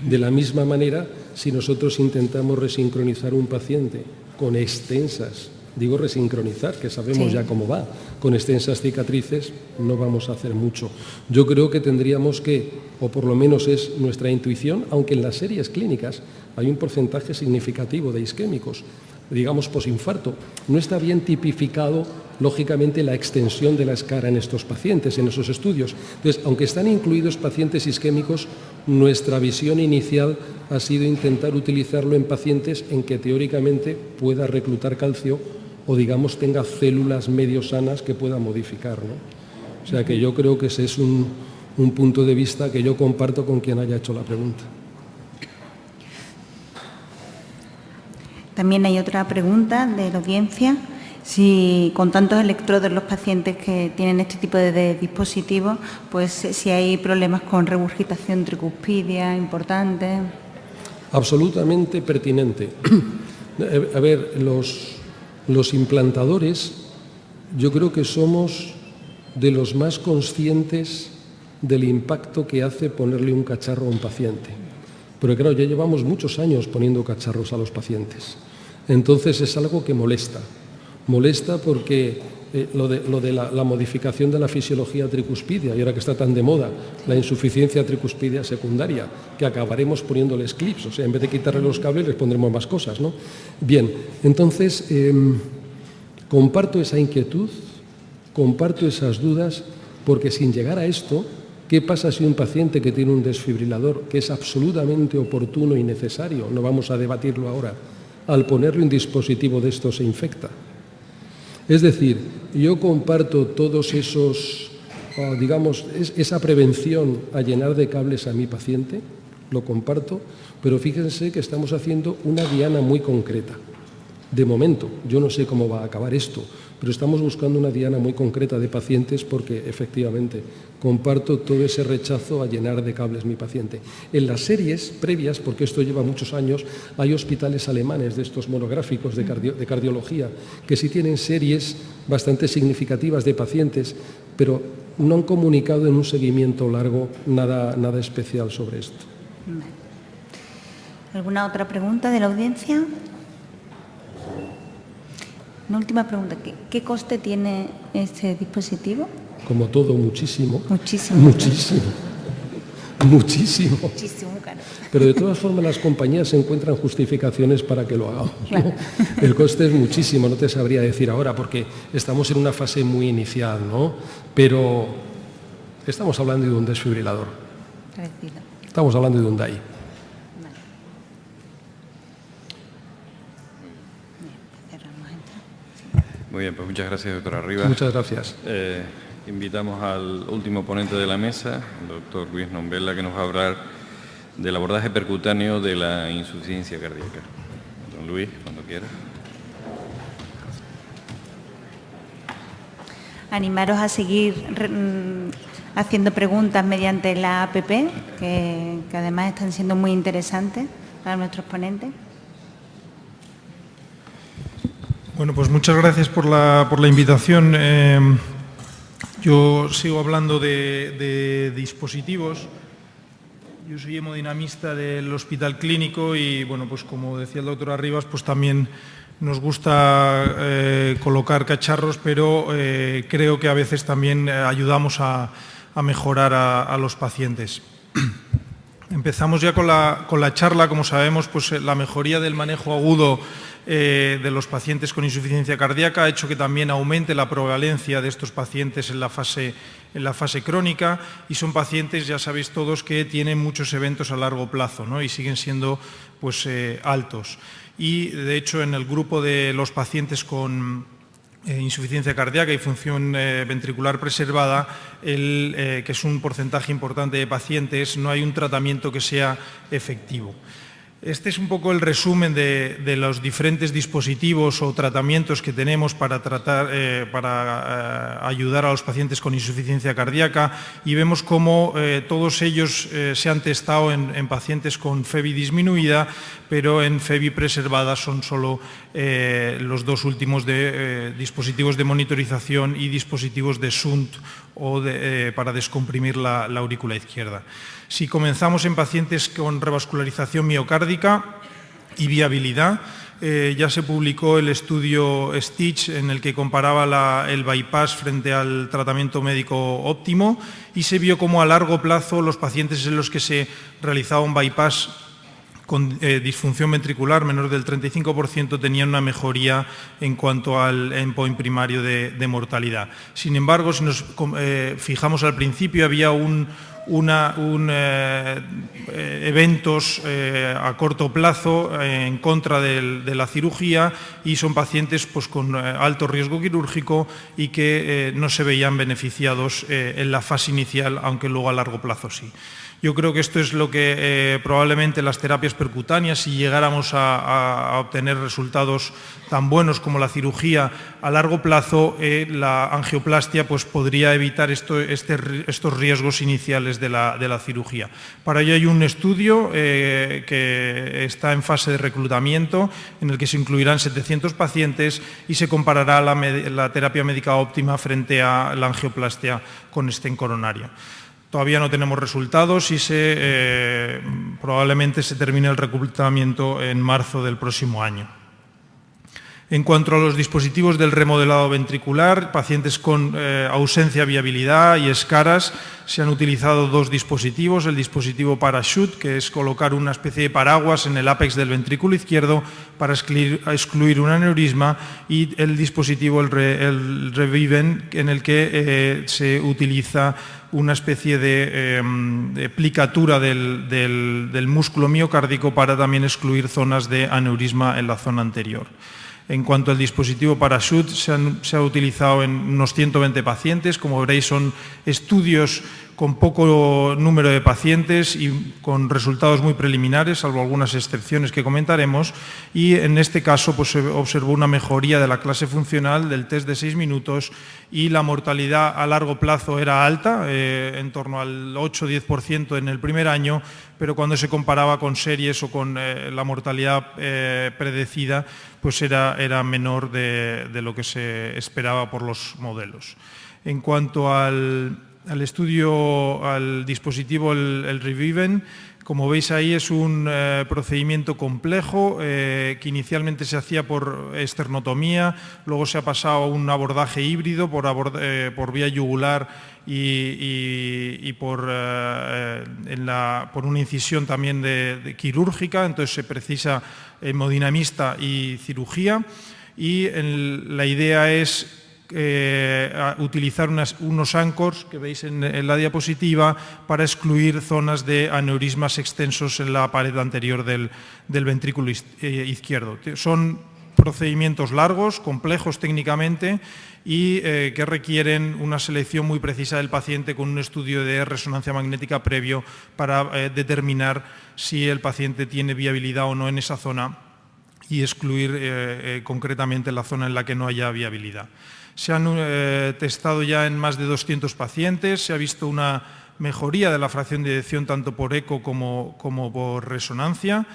De la misma manera, si nosotros intentamos resincronizar un paciente con extensas, digo resincronizar, que sabemos ya cómo va, con extensas cicatrices, no vamos a hacer mucho. Yo creo que tendríamos que, o por lo menos es nuestra intuición, aunque en las series clínicas hay un porcentaje significativo de isquémicos, digamos posinfarto, no está bien tipificado, lógicamente, la extensión de la escara en estos pacientes, en esos estudios. Entonces, aunque están incluidos pacientes isquémicos, nuestra visión inicial ha sido intentar utilizarlo en pacientes en que teóricamente pueda reclutar calcio o, digamos, tenga células medio sanas que pueda modificar, ¿no? O sea que yo creo que ese es un punto de vista que yo comparto con quien haya hecho la pregunta. También hay otra pregunta de la audiencia. Si con tantos electrodos los pacientes que tienen este tipo de dispositivos, pues si hay problemas con regurgitación tricuspidia importantes. Absolutamente pertinente. A ver, los implantadores, yo creo que somos de los más conscientes del impacto que hace ponerle un cacharro a un paciente. Pero claro, ya llevamos muchos años poniendo cacharros a los pacientes. Entonces es algo que molesta. Molesta porque lo de la modificación de la fisiología tricuspidia, y ahora que está tan de moda, la insuficiencia tricuspidia secundaria, que acabaremos poniéndoles clips, o sea, en vez de quitarle los cables les pondremos más cosas, ¿no? Bien, entonces comparto esa inquietud, comparto esas dudas, porque sin llegar a esto, ¿qué pasa si un paciente que tiene un desfibrilador, que es absolutamente oportuno y necesario, no vamos a debatirlo ahora, al ponerle un dispositivo de estos se infecta? Es decir, yo comparto todos esos, digamos, esa prevención a llenar de cables a mi paciente, lo comparto, pero fíjense que estamos haciendo una diana muy concreta. De momento, yo no sé cómo va a acabar esto, pero estamos buscando una diana muy concreta de pacientes porque, efectivamente, comparto todo ese rechazo a llenar de cables mi paciente. En las series previas, porque esto lleva muchos años, hay hospitales alemanes de estos monográficos de cardiología que sí tienen series bastante significativas de pacientes, pero no han comunicado en un seguimiento largo nada especial sobre esto. ¿Alguna otra pregunta de la audiencia? Una última pregunta. ¿Qué coste tiene este dispositivo? Como todo, muchísimo. Muchísimo. Muchísimo. Muchísimo. Muchísimo, claro. Pero de todas formas las compañías se encuentran justificaciones para que lo hagamos, ¿no? Claro. El coste es muchísimo, no te sabría decir ahora porque estamos en una fase muy inicial, ¿no? Pero estamos hablando de un desfibrilador. Parecido. Estamos hablando de un DAI. Muy bien, pues muchas gracias, doctora Rivas. Muchas gracias. Invitamos al último ponente de la mesa, el doctor Luis Nombela, que nos va a hablar del abordaje percutáneo de la insuficiencia cardíaca. Don Luis, cuando quiera. Animaros a seguir haciendo preguntas mediante la app, que además están siendo muy interesantes para nuestros ponentes. Bueno, pues muchas gracias por la invitación. Yo sigo hablando de dispositivos. Yo soy hemodinamista del Hospital Clínico y, bueno, pues como decía el doctor Arribas, pues también nos gusta colocar cacharros, pero creo que a veces también ayudamos a mejorar a los pacientes. Empezamos ya con la charla. Como sabemos, pues la mejoría del manejo agudo de los pacientes con insuficiencia cardíaca ha hecho que también aumente la prevalencia de estos pacientes en la fase crónica, y son pacientes, ya sabéis todos, que tienen muchos eventos a largo plazo, ¿no? Y siguen siendo pues altos. Y de hecho, en el grupo de los pacientes con insuficiencia cardíaca y función ventricular preservada, que es un porcentaje importante de pacientes, no hay un tratamiento que sea efectivo. Este es un poco el resumen de los diferentes dispositivos o tratamientos que tenemos para ayudar a los pacientes con insuficiencia cardíaca, y vemos cómo todos ellos se han testado en pacientes con FEBI disminuida, pero en FEBI preservada son solo los dos últimos de dispositivos de monitorización y dispositivos de shunt o para descomprimir la aurícula izquierda. Si comenzamos en pacientes con revascularización miocárdica y viabilidad, ya se publicó el estudio STITCH en el que comparaba el bypass frente al tratamiento médico óptimo, y se vio cómo a largo plazo los pacientes en los que se realizaba un bypass con disfunción ventricular menor del 35% tenían una mejoría en cuanto al endpoint primario de mortalidad. Sin embargo, si nos fijamos al principio, había eventos a corto plazo en contra de la cirugía, y son pacientes pues, con alto riesgo quirúrgico y que no se veían beneficiados en la fase inicial, aunque luego a largo plazo sí. Yo creo que esto es lo que probablemente las terapias percutáneas, si llegáramos a obtener resultados tan buenos como la cirugía a largo plazo, la angioplastia pues, podría evitar estos riesgos iniciales de la cirugía. Para ello hay un estudio que está en fase de reclutamiento, en el que se incluirán 700 pacientes y se comparará la terapia médica óptima frente a la angioplastia con stent coronario. Todavía no tenemos resultados y probablemente se termine el reclutamiento en marzo del próximo año. En cuanto a los dispositivos del remodelado ventricular, pacientes con ausencia de viabilidad y escaras, se han utilizado dos dispositivos: el dispositivo Parachute, que es colocar una especie de paraguas en el ápex del ventrículo izquierdo para excluir un aneurisma, y el dispositivo, el Reviven, en el que se utiliza una especie de plicatura del músculo miocárdico para también excluir zonas de aneurisma en la zona anterior. En cuanto al dispositivo Parachute, se ha utilizado en unos 120 pacientes. Como veréis, son estudios con poco número de pacientes y con resultados muy preliminares, salvo algunas excepciones que comentaremos, y en este caso pues, se observó una mejoría de la clase funcional del test de 6 minutos, y la mortalidad a largo plazo era alta, en torno al 8-10% en el primer año, pero cuando se comparaba con series o con la mortalidad predecida, pues era menor de lo que se esperaba por los modelos. En cuanto al dispositivo, el Reviven, como veis ahí, es un procedimiento complejo que inicialmente se hacía por esternotomía, luego se ha pasado a un abordaje híbrido por vía yugular y por una incisión también quirúrgica. Entonces se precisa hemodinamista y cirugía, y la idea es utilizar unos anchors que veis en la diapositiva para excluir zonas de aneurismas extensos en la pared anterior del ventrículo izquierdo. Son procedimientos largos, complejos técnicamente, y que requieren una selección muy precisa del paciente con un estudio de resonancia magnética previo para determinar si el paciente tiene viabilidad o no en esa zona y excluir concretamente la zona en la que no haya viabilidad. Se han testado ya en más de 200 pacientes, se ha visto una mejoría de la fracción de eyección tanto por eco como por resonancia,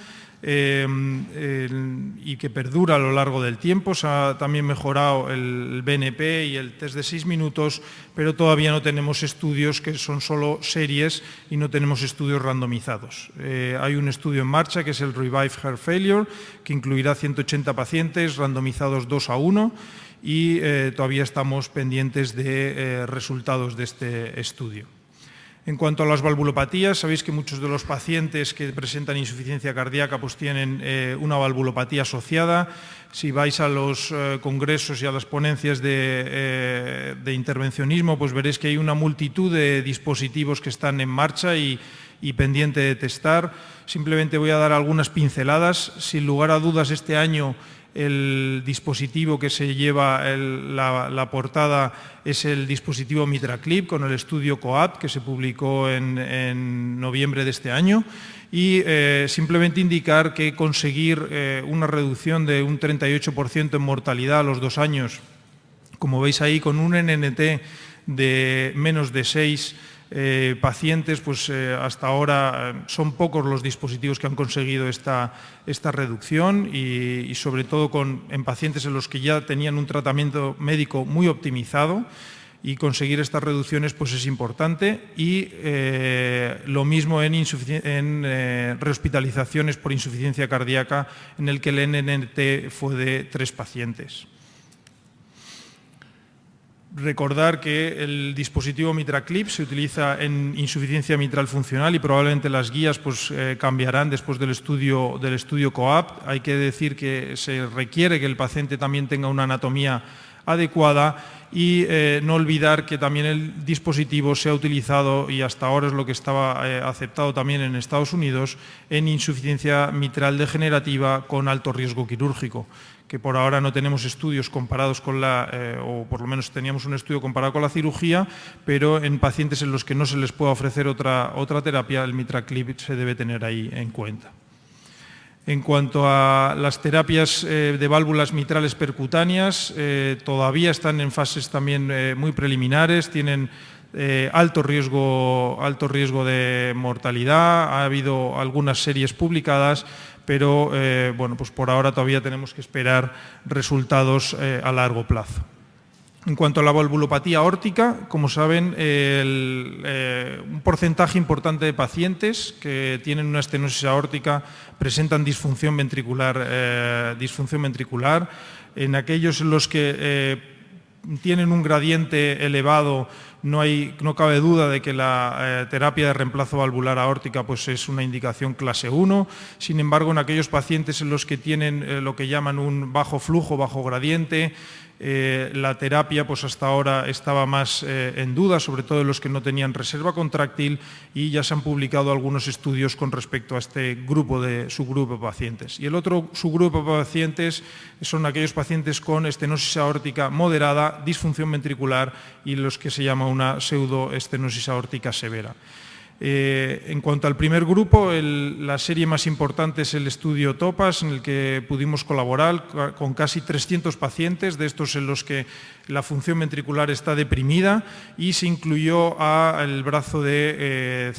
y que perdura a lo largo del tiempo. Se ha también mejorado el BNP y el test de 6 minutos, pero todavía no tenemos estudios, que son solo series, y no tenemos estudios randomizados. Hay un estudio en marcha que es el Revive Heart Failure, que incluirá 180 pacientes randomizados 2:1, y todavía estamos pendientes de resultados de este estudio. En cuanto a las valvulopatías, sabéis que muchos de los pacientes que presentan insuficiencia cardíaca pues tienen una valvulopatía asociada. Si vais a los congresos y a las ponencias de intervencionismo, pues veréis que hay una multitud de dispositivos que están en marcha y pendiente de testar. Simplemente voy a dar algunas pinceladas. Sin lugar a dudas, este año el dispositivo que se lleva la portada es el dispositivo MitraClip con el estudio COAPT, que se publicó en noviembre de este año, y simplemente indicar que conseguir una reducción de un 38% en mortalidad a los 2 años, como veis ahí, con un NNT de menos de 6 pacientes, pues hasta ahora son pocos los dispositivos que han conseguido esta reducción y sobre todo en pacientes en los que ya tenían un tratamiento médico muy optimizado, y conseguir estas reducciones pues es importante, y lo mismo en rehospitalizaciones por insuficiencia cardíaca, en el que el NNT fue de 3 pacientes. Recordar que el dispositivo MitraClip se utiliza en insuficiencia mitral funcional y probablemente las guías pues, cambiarán después del estudio COAPT. Hay que decir que se requiere que el paciente también tenga una anatomía adecuada y no olvidar que también el dispositivo se ha utilizado, y hasta ahora es lo que estaba aceptado también en Estados Unidos, en insuficiencia mitral degenerativa con alto riesgo quirúrgico, que por ahora no tenemos estudios comparados con o por lo menos teníamos un estudio comparado con la cirugía, pero en pacientes en los que no se les pueda ofrecer otra terapia, el MitraClip se debe tener ahí en cuenta. En cuanto a las terapias de válvulas mitrales percutáneas, todavía están en fases también muy preliminares, tienen alto riesgo de mortalidad, ha habido algunas series publicadas, pero bueno, pues por ahora todavía tenemos que esperar resultados a largo plazo. En cuanto a la valvulopatía aórtica, como saben, un porcentaje importante de pacientes que tienen una estenosis aórtica presentan disfunción ventricular. En aquellos en los que tienen un gradiente elevado, no cabe duda de que la terapia de reemplazo valvular aórtica pues es una indicación clase 1. Sin embargo, en aquellos pacientes en los que tienen lo que llaman un bajo flujo, bajo gradiente, la terapia pues hasta ahora estaba más en duda, sobre todo en los que no tenían reserva contráctil, y ya se han publicado algunos estudios con respecto a este subgrupo de pacientes. Y el otro subgrupo de pacientes son aquellos pacientes con estenosis aórtica moderada, disfunción ventricular y los que se llama una pseudoestenosis aórtica severa. En cuanto al primer grupo, la serie más importante es el estudio TOPAS, en el que pudimos colaborar con casi 300 pacientes, de estos en los que la función ventricular está deprimida, y se incluyó el brazo de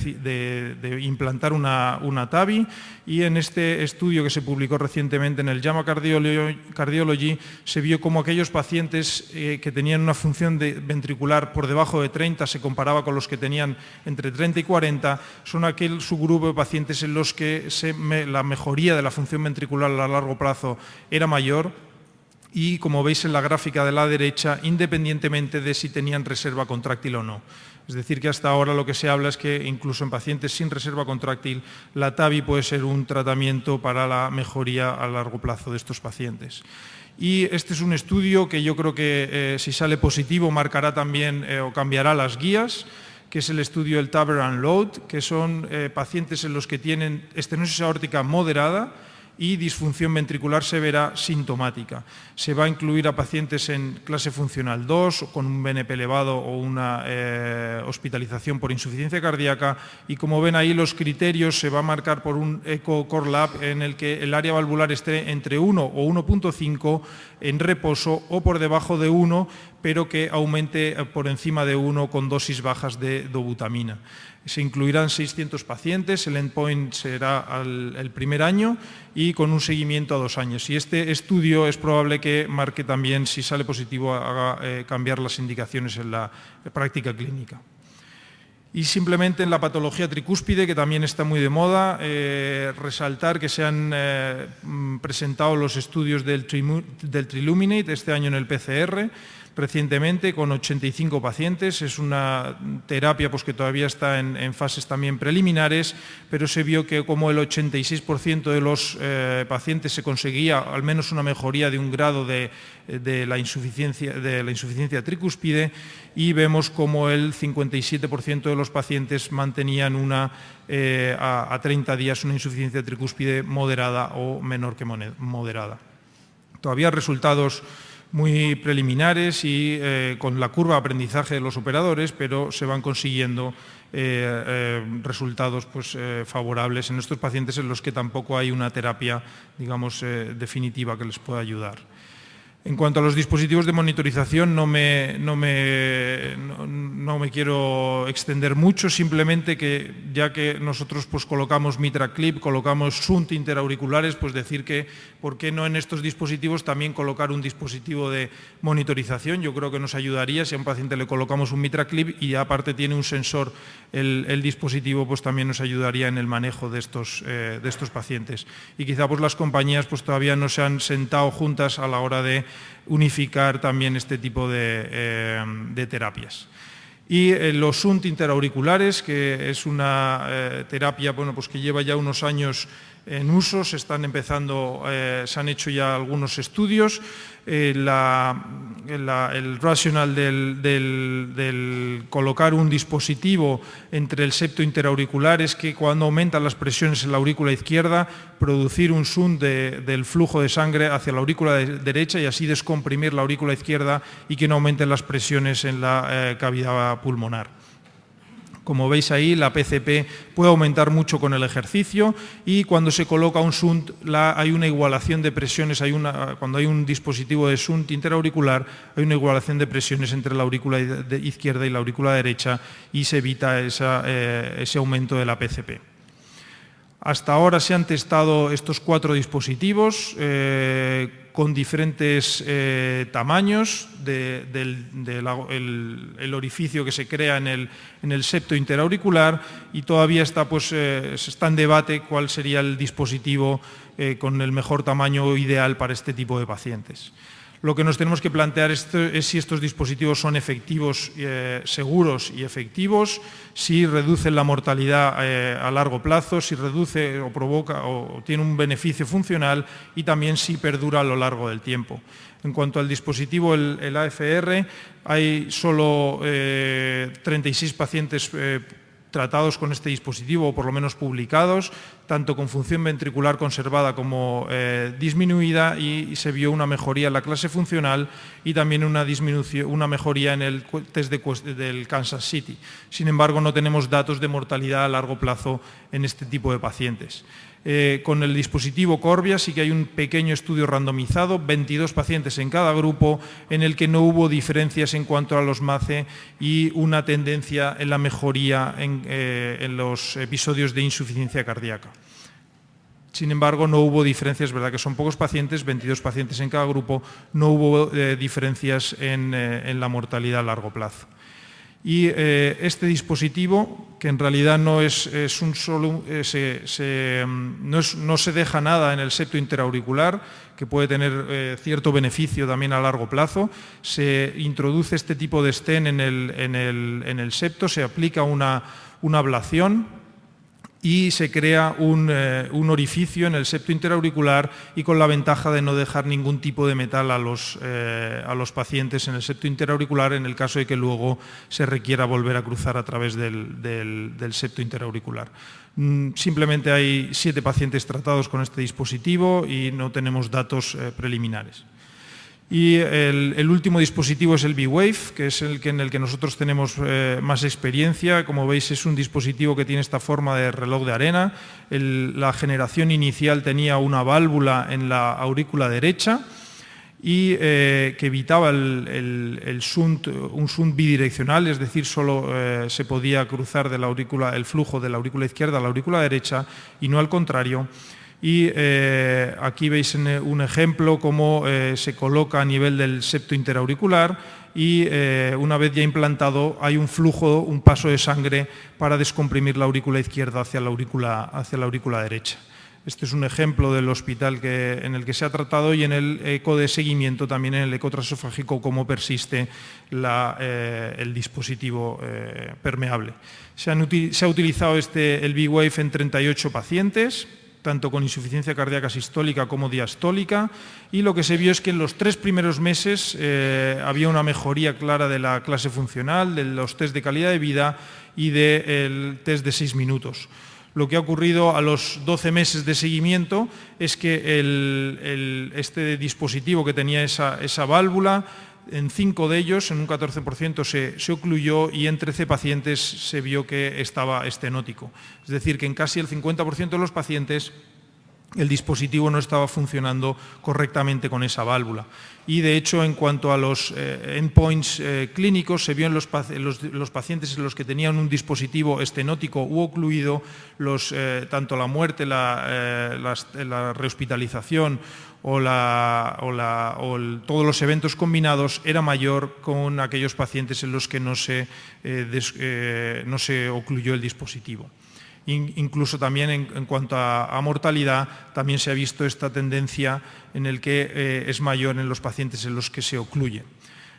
implantar una TAVI, y en este estudio que se publicó recientemente en el JAMA Cardiology se vio como aquellos pacientes que tenían una función ventricular por debajo de 30, se comparaba con los que tenían entre 30 y 40, son aquel subgrupo de pacientes en los que la mejoría de la función ventricular a largo plazo era mayor, y como veis en la gráfica de la derecha, independientemente de si tenían reserva contráctil o no. Es decir, que hasta ahora lo que se habla es que incluso en pacientes sin reserva contráctil, la TAVI puede ser un tratamiento para la mejoría a largo plazo de estos pacientes. Y este es un estudio que yo creo que si sale positivo marcará también o cambiará las guías, que es el estudio del TAVR and LOAD, que son pacientes en los que tienen estenosis aórtica moderada y disfunción ventricular severa sintomática. Se va a incluir a pacientes en clase funcional 2, con un BNP elevado o una hospitalización por insuficiencia cardíaca, y como ven ahí los criterios se va a marcar por un Echo Core Lab en el que el área valvular esté entre 1 o 1.5 en reposo o por debajo de 1, pero que aumente por encima de 1 con dosis bajas de dobutamina. Se incluirán 600 pacientes, el endpoint será el primer año y con un seguimiento a 2 años. Y este estudio es probable que marque también, si sale positivo, haga cambiar las indicaciones en la práctica clínica. Y simplemente en la patología tricúspide, que también está muy de moda, resaltar que se han presentado los estudios del Triluminate este año en el PCR, recientemente con 85 pacientes. Es una terapia pues, que todavía está en fases también preliminares, pero se vio que como el 86% de los pacientes se conseguía al menos una mejoría de un grado de la insuficiencia tricúspide, y vemos como el 57% de los pacientes mantenían a 30 días una insuficiencia tricúspide moderada o menor que moderada. Todavía resultados muy preliminares y con la curva de aprendizaje de los operadores, pero se van consiguiendo resultados pues, favorables en estos pacientes en los que tampoco hay una terapia, digamos, definitiva que les pueda ayudar. En cuanto a los dispositivos de monitorización, no me quiero extender mucho, simplemente que ya que nosotros pues, colocamos MitraClip, colocamos shunt interauriculares, pues decir que por qué no en estos dispositivos también colocar un dispositivo de monitorización. Yo creo que nos ayudaría si a un paciente le colocamos un MitraClip y aparte tiene un sensor el dispositivo, pues también nos ayudaría en el manejo de estos pacientes. Y quizá pues, las compañías pues, todavía no se han sentado juntas a la hora de unificar también este tipo de terapias. Y los shunt interauriculares, que es una terapia bueno, pues que lleva ya unos años en uso, se han hecho ya algunos estudios. El racional del colocar un dispositivo entre el septo interauricular es que cuando aumentan las presiones en la aurícula izquierda, producir un shunt del flujo de sangre hacia la aurícula derecha y así descomprimir la aurícula izquierda y que no aumenten las presiones en la cavidad pulmonar. Como veis ahí, la PCP puede aumentar mucho con el ejercicio y cuando se coloca un shunt hay una igualación de presiones, cuando hay un dispositivo de shunt interauricular hay una igualación de presiones entre la aurícula izquierda y la aurícula derecha y se evita ese aumento de la PCP. Hasta ahora se han testado estos 4 dispositivos con diferentes tamaños del orificio que se crea en el septo interauricular y todavía está en debate cuál sería el dispositivo con el mejor tamaño ideal para este tipo de pacientes. Lo que nos tenemos que plantear es si estos dispositivos son efectivos, seguros y efectivos, si reducen la mortalidad a largo plazo, si reduce o provoca o tiene un beneficio funcional y también si perdura a lo largo del tiempo. En cuanto al dispositivo, el AFR, hay solo 36 pacientes tratados con este dispositivo, o por lo menos publicados, tanto con función ventricular conservada como disminuida, y se vio una mejoría en la clase funcional y también una mejoría en el test del Kansas City. Sin embargo, no tenemos datos de mortalidad a largo plazo en este tipo de pacientes. Con el dispositivo Corbia sí que hay un pequeño estudio randomizado, 22 pacientes en cada grupo, en el que no hubo diferencias en cuanto a los MACE y una tendencia en la mejoría en los episodios de insuficiencia cardíaca. Sin embargo, no hubo diferencias, es verdad que son pocos pacientes, 22 pacientes en cada grupo, no hubo diferencias en la mortalidad a largo plazo. Y este dispositivo, que en realidad no se deja nada en el septo interauricular, que puede tener cierto beneficio también a largo plazo, se introduce este tipo de stent en el septo, se aplica una ablación y se crea un orificio en el septo interauricular y con la ventaja de no dejar ningún tipo de metal a los pacientes en el septo interauricular en el caso de que luego se requiera volver a cruzar a través del septo interauricular. Simplemente hay 7 pacientes tratados con este dispositivo y no tenemos datos preliminares. Y el último dispositivo es el V-Wave, que es en el que nosotros tenemos más experiencia. Como veis, es un dispositivo que tiene esta forma de reloj de arena. La generación inicial tenía una válvula en la aurícula derecha y que evitaba un shunt bidireccional, es decir, solo se podía cruzar el flujo de la aurícula izquierda a la aurícula derecha y no al contrario. Y aquí veis un ejemplo cómo se coloca a nivel del septo interauricular y una vez ya implantado hay un flujo, un paso de sangre para descomprimir la aurícula izquierda hacia la aurícula derecha. Este es un ejemplo del hospital en el que se ha tratado y en el eco de seguimiento, también en el eco transesofágico, cómo persiste el dispositivo permeable. Se ha utilizado el V-Wave en 38 pacientes, tanto con insuficiencia cardíaca sistólica como diastólica, y lo que se vio es que en los 3 primeros meses había una mejoría clara de la clase funcional, de los test de calidad de vida y del test de 6 minutos. Lo que ha ocurrido a los 12 meses de seguimiento es que este dispositivo que tenía esa válvula En 5 de ellos, en un 14%, se ocluyó y en 13 pacientes se vio que estaba estenótico. Es decir, que en casi el 50% de los pacientes el dispositivo no estaba funcionando correctamente con esa válvula. Y de hecho, en cuanto a los endpoints clínicos, se vio en los pacientes en los que tenían un dispositivo estenótico u ocluido, tanto la muerte, la rehospitalización o todos los eventos combinados era mayor con aquellos pacientes en los que no se ocluyó el dispositivo. Incluso también en cuanto a mortalidad, también se ha visto esta tendencia en el que es mayor en los pacientes en los que se ocluye.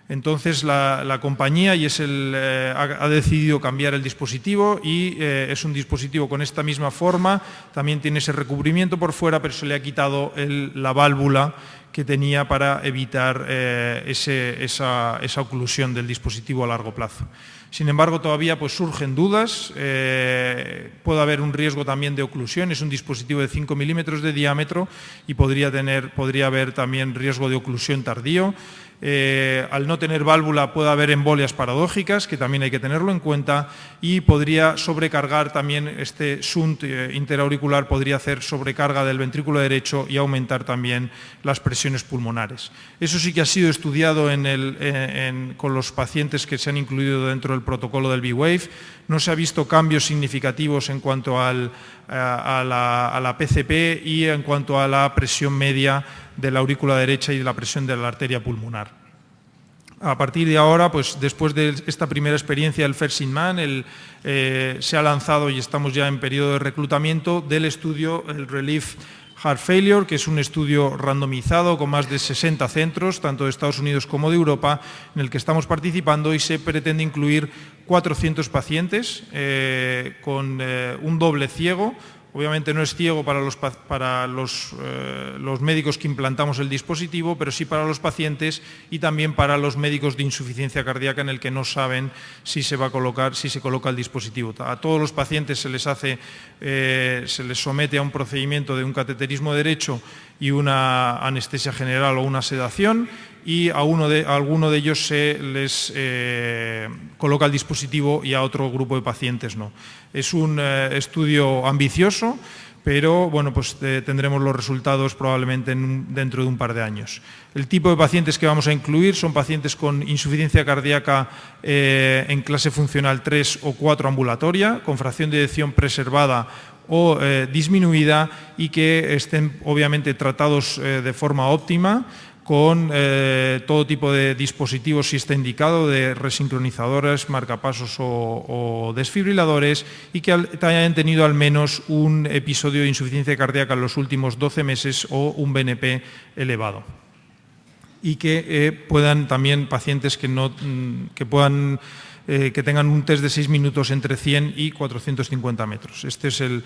Entonces la compañía ha decidido cambiar el dispositivo y es un dispositivo con esta misma forma, también tiene ese recubrimiento por fuera, pero se le ha quitado la válvula que tenía para evitar esa oclusión del dispositivo a largo plazo. Sin embargo, todavía surgen dudas, puede haber un riesgo también de oclusión, es un dispositivo de 5 milímetros de diámetro y podría haber también riesgo de oclusión tardío. Al no tener válvula puede haber embolias paradójicas, que también hay que tenerlo en cuenta, y podría sobrecargar también este shunt interauricular, podría hacer sobrecarga del ventrículo derecho y aumentar también las presiones pulmonares. Eso sí que ha sido estudiado con los pacientes que se han incluido dentro del protocolo del V-Wave. No se ha visto cambios significativos en cuanto a la PCP y en cuanto a la presión media de la aurícula derecha y de la presión de la arteria pulmonar. A partir de ahora, después de esta primera experiencia del First in Man, se ha lanzado y estamos ya en periodo de reclutamiento del estudio, el Relief Heart Failure, que es un estudio randomizado con más de 60 centros, tanto de Estados Unidos como de Europa, en el que estamos participando y se pretende incluir 400 pacientes con un doble ciego. Obviamente no es ciego para los médicos que implantamos el dispositivo, pero sí para los pacientes y también para los médicos de insuficiencia cardíaca en el que no saben si se coloca el dispositivo. A todos los pacientes se les somete a un procedimiento de un cateterismo derecho y una anestesia general o una sedación, y a alguno de ellos se les coloca el dispositivo y a otro grupo de pacientes no. Es un estudio ambicioso, pero tendremos los resultados probablemente dentro de un par de años. El tipo de pacientes que vamos a incluir son pacientes con insuficiencia cardíaca en clase funcional 3 o 4 ambulatoria, con fracción de eyección preservada o disminuida y que estén obviamente tratados de forma óptima, con todo tipo de dispositivos, si está indicado, de resincronizadores, marcapasos o desfibriladores, y que hayan tenido al menos un episodio de insuficiencia cardíaca en los últimos 12 meses o un BNP elevado. Y que puedan también pacientes que tengan un test de 6 minutos entre 100 y 450 metros. Este es el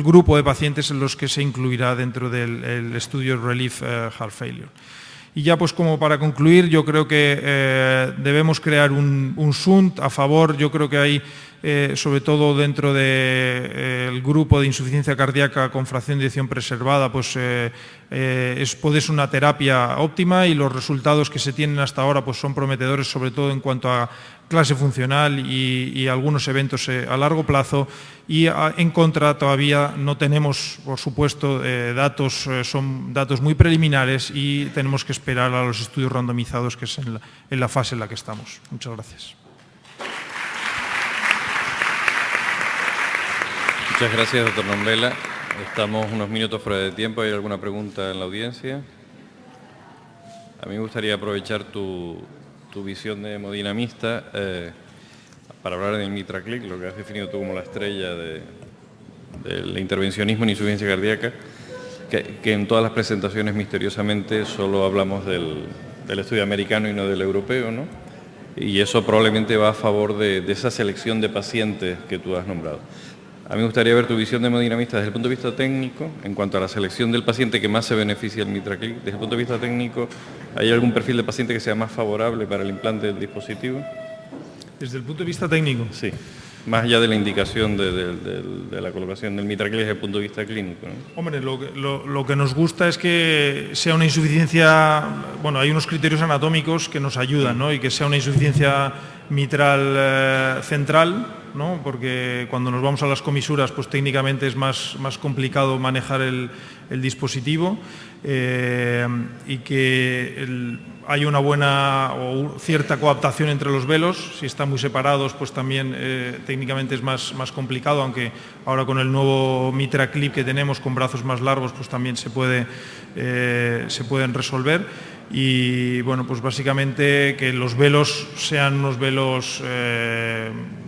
grupo de pacientes en los que se incluirá dentro del estudio Relief Heart Failure. Y ya como para concluir, yo creo que debemos crear un shunt a favor. Yo creo que hay, sobre todo dentro del grupo de insuficiencia cardíaca con fracción de eyección preservada, puede ser una terapia óptima, y los resultados que se tienen hasta ahora son prometedores, sobre todo en cuanto a clase funcional y algunos eventos a largo plazo. Y en contra todavía no tenemos, por supuesto, datos, son datos muy preliminares y tenemos que esperar a los estudios randomizados, que es en la fase en la que estamos. Muchas gracias. Muchas gracias, doctor Nombela. Estamos unos minutos fuera de tiempo. ¿Hay alguna pregunta en la audiencia? A mí me gustaría aprovechar tu visión de hemodinamista para hablar del MitraClip, lo que has definido tú como la estrella del intervencionismo en insuficiencia cardíaca, que en todas las presentaciones misteriosamente solo hablamos del estudio americano y no del europeo, ¿no? Y eso probablemente va a favor de esa selección de pacientes que tú has nombrado. A mí me gustaría ver tu visión de hemodinamista desde el punto de vista técnico, en cuanto a la selección del paciente que más se beneficia del MitraClip. Desde el punto de vista técnico, ¿hay algún perfil de paciente que sea más favorable para el implante del dispositivo? Desde el punto de vista técnico. Sí. más allá de la indicación de la colocación del mitraclip desde el punto de vista clínico, ¿no? Hombre, lo que nos gusta es que sea una insuficiencia, bueno, hay unos criterios anatómicos que nos ayudan, ¿no? Y que sea una insuficiencia mitral central, ¿no? Porque cuando nos vamos a las comisuras, pues técnicamente es más complicado manejar el dispositivo, y que hay una buena o cierta coaptación entre los velos. Si están muy separados, pues también técnicamente es más complicado, aunque ahora con el nuevo mitraclip que tenemos con brazos más largos, pues también se pueden resolver. Y bueno, pues básicamente que los velos sean unos velos,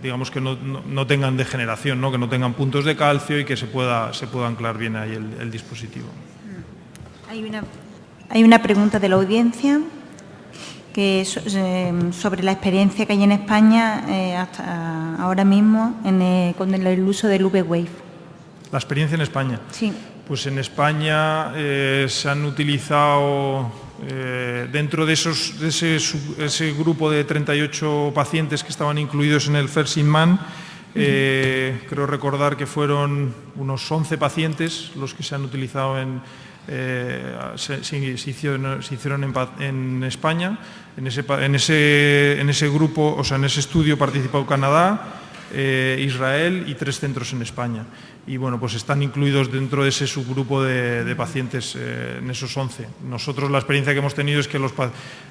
digamos, que no tengan degeneración, ¿no? Que no tengan puntos de calcio y que se pueda anclar bien ahí el dispositivo. Hay una pregunta de la audiencia que es sobre la experiencia que hay en España hasta ahora mismo con el uso del V-Wave. La experiencia en España. Sí. Pues en España se han utilizado, dentro de ese grupo de 38 pacientes que estaban incluidos en el First in Man, creo recordar que fueron unos 11 pacientes los que se han utilizado se hicieron en España. En ese grupo, o sea, en ese estudio participó Canadá, Israel y 3 centros en España. Y bueno, pues están incluidos dentro de ese subgrupo de pacientes en esos 11. Nosotros la experiencia que hemos tenido es que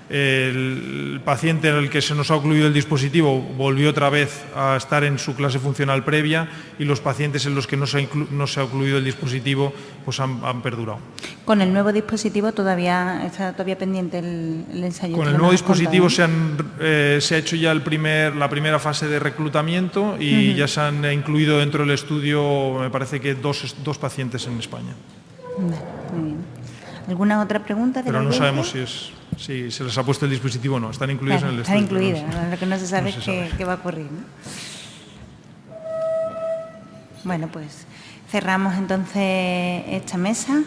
el paciente en el que se nos ha ocluido el dispositivo volvió otra vez a estar en su clase funcional previa, y los pacientes en los que no se ha ocluido el dispositivo pues han perdurado. Con el nuevo dispositivo está todavía pendiente el ensayo. Con el nuevo dispositivo se ha hecho ya la primera fase de reclutamiento y ya se han incluido dentro del estudio, me parece que dos pacientes en España. Vale, muy bien. ¿Alguna otra pregunta? Pero no sabemos si se les ha puesto el dispositivo o no. Están incluidos en el estudio. Están incluidos, lo que no se sabe es qué va a ocurrir, ¿no? Bueno, pues cerramos entonces esta mesa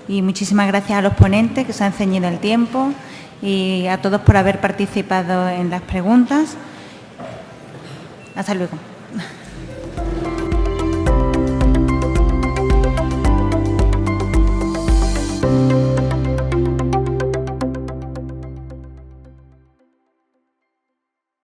y muchísimas gracias a los ponentes que se han ceñido el tiempo y a todos por haber participado en las preguntas. Hasta luego.